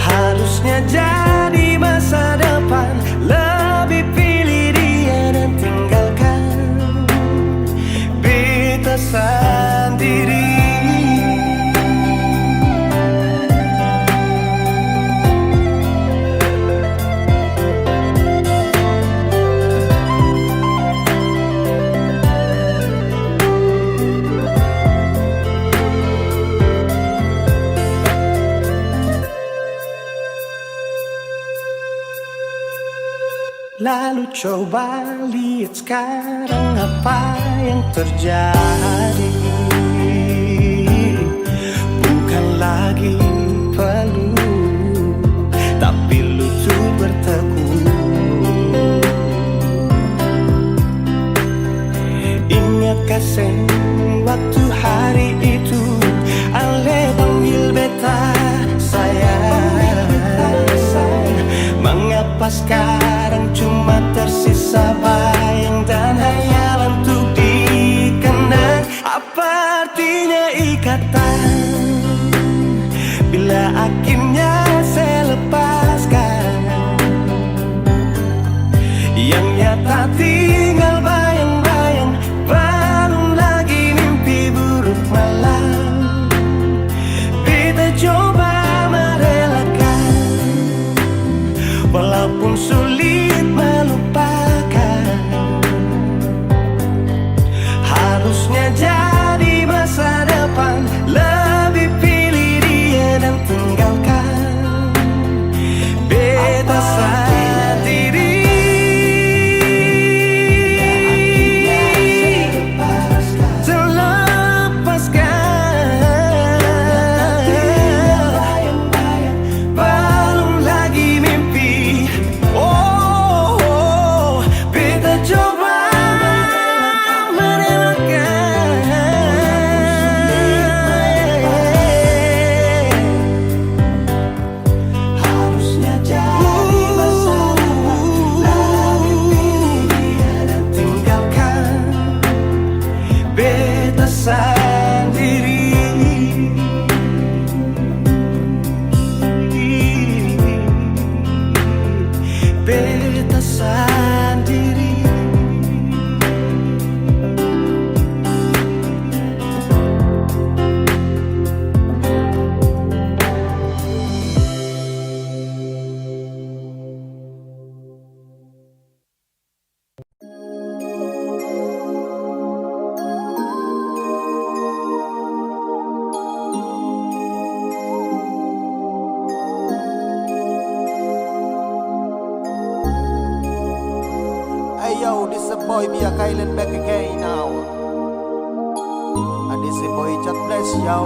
S4: Harusnya jadi masa depan, lebih pilih dia dan tinggalkan beta sendiri. Lalu coba lihat sekarang apa yang terjadi. Bukan lagi peluk, tapi lutut bertekuk. Ingat kasih waktu hari itu Ale panggil beta sayang. Mengapa sekarang cuma tersisa bayang dan hayalan untuk dikenang? Apa artinya ikatan bila akhirnya saya lepaskan? Yang nyata tinggal bayang-bayang, belum lagi mimpi buruk malam. Beta coba merelakan, walaupun sulit melupakan. Harusnya jadi masa depan, lebih pilih dia dan tinggalkan beta sendiri. Beta sendiri.
S1: Hey yo, this a boy be a Kylan back again now. And this a boy chat bless yo.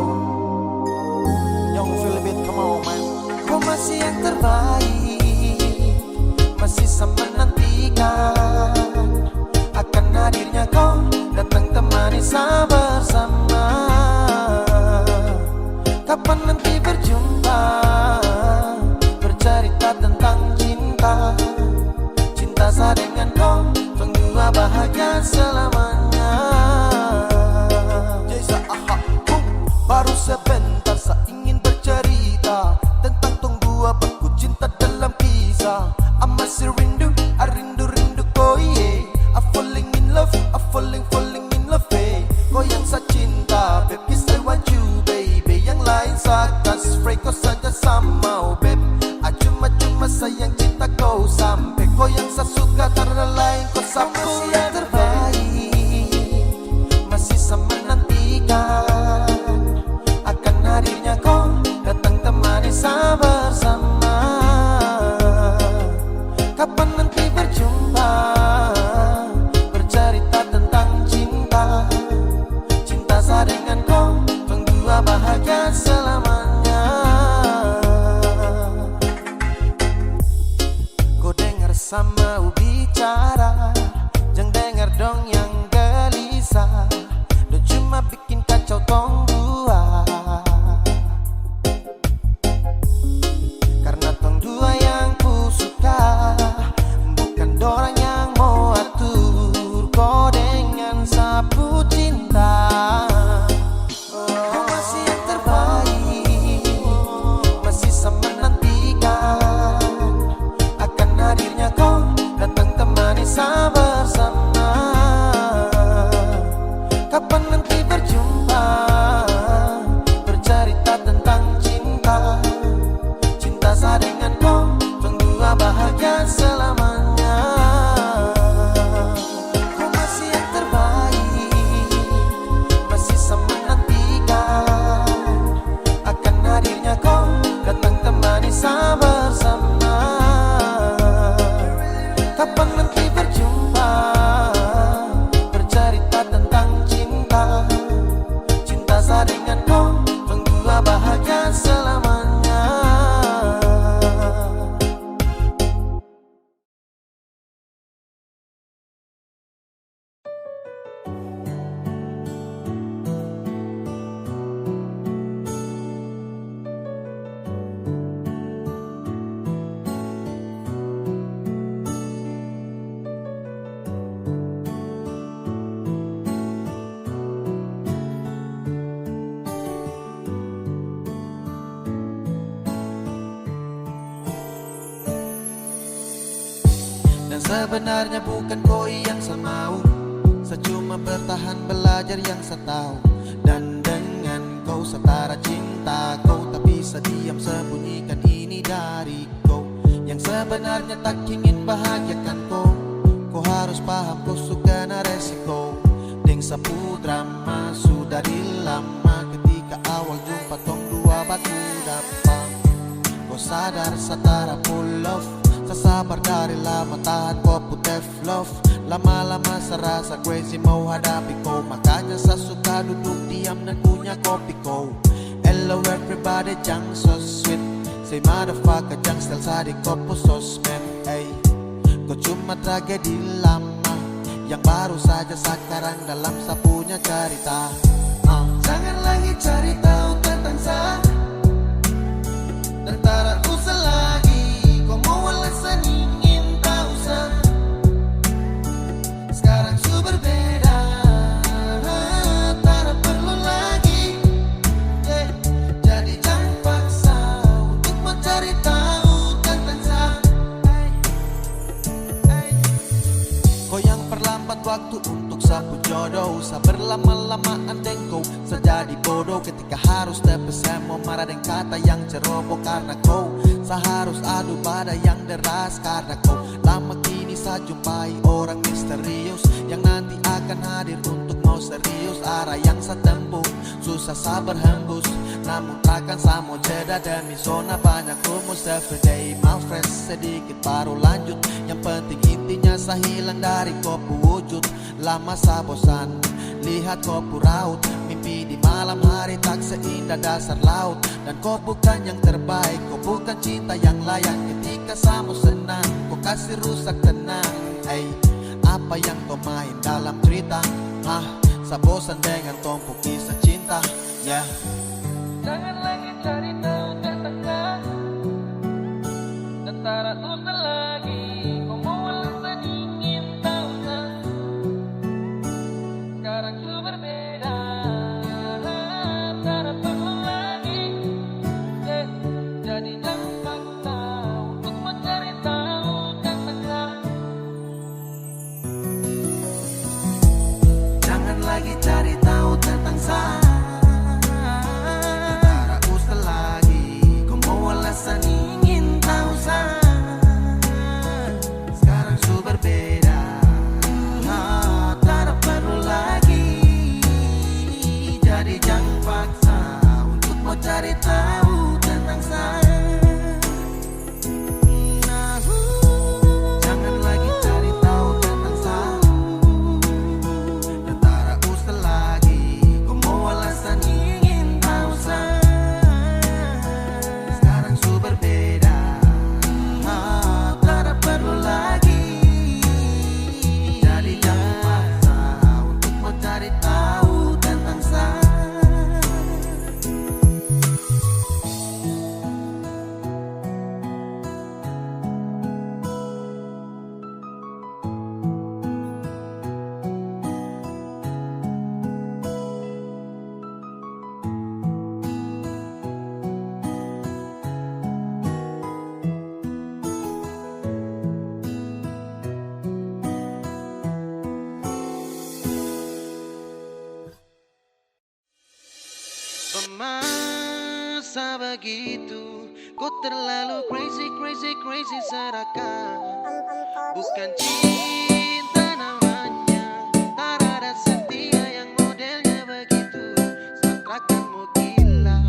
S1: Young Philip, come on man.
S2: Kau masih yang terbaik, masih sama nantikan akan hadirnya kau datang temani saya bersama. Kapan nanti berjumpa, bercerita tentang cinta. Cinta saya dengan kau, tunggu bahagia selamanya.
S1: I masih rindu, I rindu kau yeah. I falling in love, I falling in love kau yang saya cinta, babe, yes I want you baby. Yang lain sakas, free kau saja sama, babe. Cuma sayang cinta kau sampai kau yang saya suka, karena lain kau sampai yang terbaik. Masih sama menantikan akan hadirnya kau datang temani saya bersama. Kapan nanti berjumpa, bercerita tentang cinta. Cinta saya dengan kau, berdua bahagia selamanya. Sama bicara, jangan dengar dong yang gelisah. Lo cuma bikin kacau tong dua, karena tong dua yang ku suka, bukan dorang yang mau atur kau dengan sapu cinta. Kau masih yang terbaik, masih sama menantikan akan hadirnya kau datang temani saya bersama. Kapan nanti berjumpa, bercerita tentang cinta. Cinta saya dengan kau, berdua bahagia selamanya. Kau masih yang terbaik, masih sama menantikan akan hadirnya kau datang temani saya bersama. Kapan nanti berjumpa, bercerita tentang cinta. Cinta saya dengan kau, berdua bahagia selamanya. Dan sebenarnya bukan kau yang saya mau, saya cuma bertahan belajar yang saya tahu. Dan dengan kau setara cinta kau, tak bisa diam sembunyikan ini dari kau. Yang sebenarnya tak ingin bahagiakan kau, kau harus paham kau suka na resiko. Deng sapu drama sudah lama, ketika awal jumpa tong dua batu dapat. Kau sadar setara full love, sabar dari lama tahan kau putih love. Lama-lama serasa crazy mau hadapi kau, makanya saya suka duduk diam dan punya kopi kau. Hello everybody, jang so sweet. Say motherfucker, jang style sa di kopo sosmed. Ay, kau cuma tragedi lama yang baru saja sekarang dalam saya punya cerita. Jangan lagi cari tahu tentang saya, dan tak usah lagi kau mau alasan ingin tahu saya. Sekarang su berbeda, tak perlu lagi jadi jangan paksa untuk mencari tahu tentang saya. Kau yang perlambat waktu untuk sapu jodoh, saya berlama-lamaan dan kau sejadi bodoh. Ketika harus tepi saya mau marah dan kata yang ceroboh, karena kau saya harus adu pada yang deras. Karena kau lama kini saya jumpai orang misterius yang nanti akan hadir untuk mau serius. Arah yang saya tempuh susah sabar hembus, namun takkan saya mau jeda demi zona banyak rumus. Everyday my friends, sedikit baru lanjut. Yang penting intinya saya hilang dari kopu wujud. Lama saya bosan lihat kopu raut, mimpi di malam hari tak seindah dasar laut. Dan kau bukan yang terbaik, kau bukan cinta yang layak. Ketika saya mau senang, kau kasih rusak tenang. Hey, apa yang kau main dalam cerita? Saya bosan dengan tumpuk kisah cinta. Yeah. Jangan lagi cari tahu tentang saya, dan tak usah lagi kau mau alasan ingin tahu saya. Sekarang su berbeda, tak perlu lagi jadi jangan paksa untuk mencari tahu
S2: masa begitu kau terlalu crazy, crazy, crazy serakah. Bukan cinta namanya, tak ada setia yang modelnya begitu. Satrakanmu gila,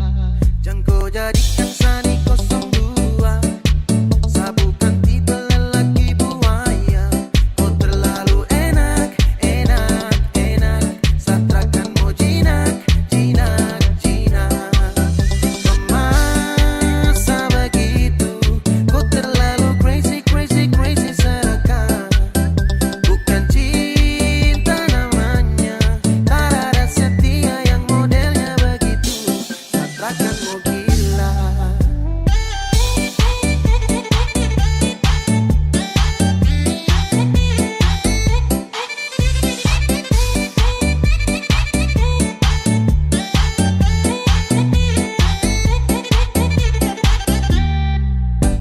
S2: jangan kau jadikan Sani 02. Saya bukan tipe lelaki buaya. Kau terlalu enak, enak, enak. Satrakanmu jinak, jinak, jinak. Masa begitu kau terlalu crazy, crazy, crazy serakah. Bukan cinta namanya, tak ada setia yang modelnya begitu. Satrakanmu gila.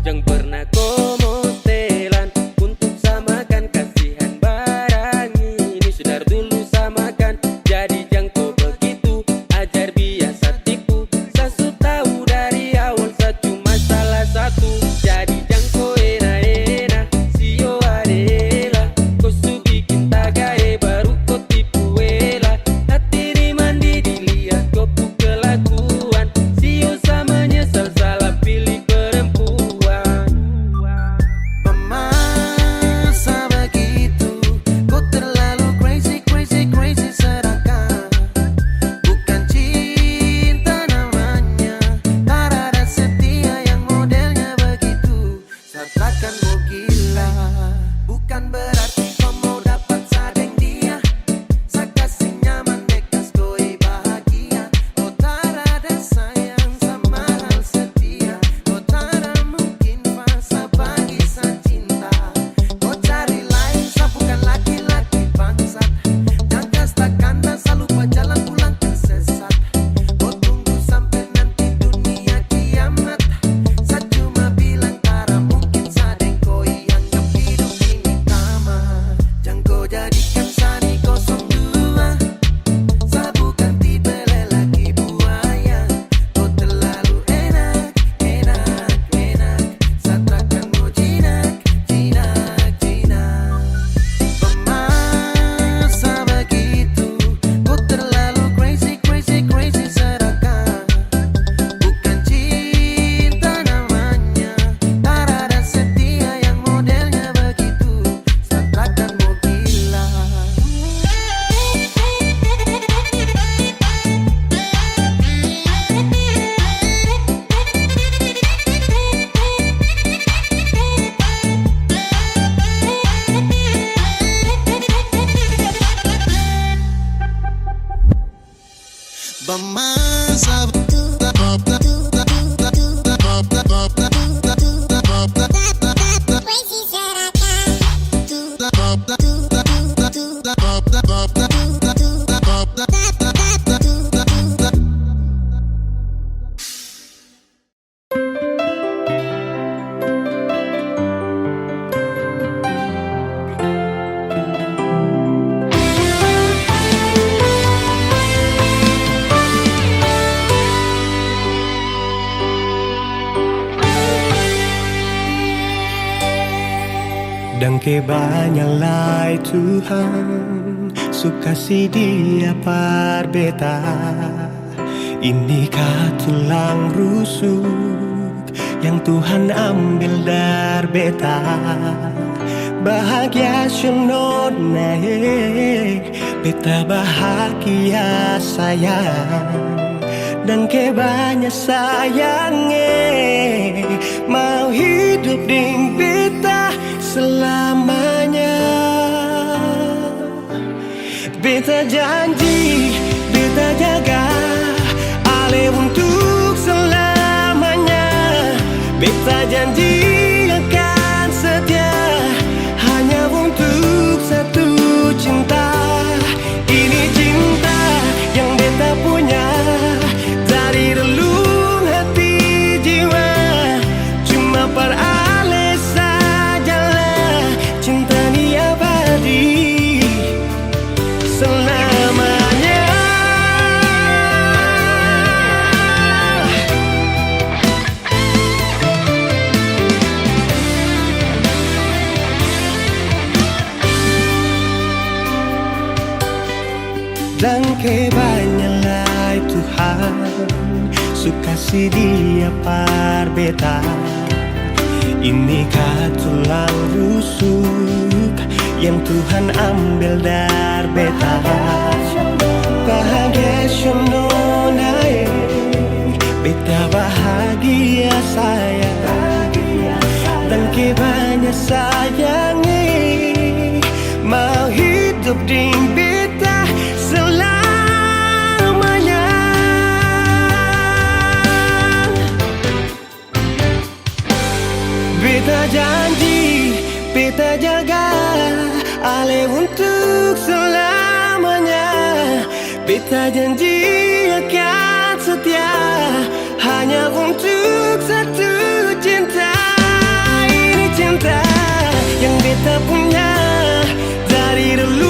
S7: Jangan pernah kau motelan untuk samakan kasihan barang ini. Sudah dulu samakan, jadi jangan kau begitu ajar biasa tipu. Saya tahu dari awal saya cuma salah satu. Jadi jangan kau enak-enak, sio adela. Kau su bikin tagae baru kau tipu ela. Hati ini mandi dilihat kau pu kelakuan. Sio sama nyesal salah pilih perempuan.
S2: Masa begitu kau terlalu crazy, crazy, crazy serakah. Bukan cinta namanya, tak ada setia yang modelnya begitu. Satrakanmu gila. Bukan berarti kau mau dapat sadeng dia. Saya kasih nyaman bekas koi bahagia. Kau tak ada sayang sama hal setia. Kau tak ada mungkin fasa bagi sa cinta. Kau cari lain, saya bukan laki-laki bangsat. Dan kastakan dan selalu berjalan pulang tersesat. Kau tunggu sampai nanti dunia kiamat. Saya cuma bilang tara mungkin sadeng koi anggap hidup ini tamat. Jangan kau jadikan Sani 02. Saya bukan tipe lelaki buaya. Kau terlalu enak, enak, enak. Satrakanmu jinak, jinak, jinak. Masa begitu kau terlalu crazy, crazy, crazy serakah. Bukan cinta namanya, tak ada setia yang modelnya begitu. Satrakanmu gila. Masa
S4: Dan kebanyalah Tuhan suka si dia parbeta. Inikah tulang rusuk yang Tuhan ambil dari beta. Bahagia siono naik, beta bahagia sayang. Dan kebanyak sayangnya mau hidup ding beta selamanya. Beta janji, beta jaga ale untuk selamanya. Beta janji akan setia hanya untuk satu cinta. Ini cinta yang beta punya dari relung hati jiwa. Cuma per ale sajalah cinta ni abadi selamanya. Dan kebanyalah Tuhan suka si dia par beta. Inikah tulang rusuk yang Tuhan ambil dari beta. Bahagia naik, beta bahagia saya. Dan kebanyakan sayangi, mau hidup di beta selamanya. Beta janji, beta jaga Ale untuk selamanya. Beta janji akan setia hanya untuk satu cinta. Ini cinta yang beta punya dari dulu.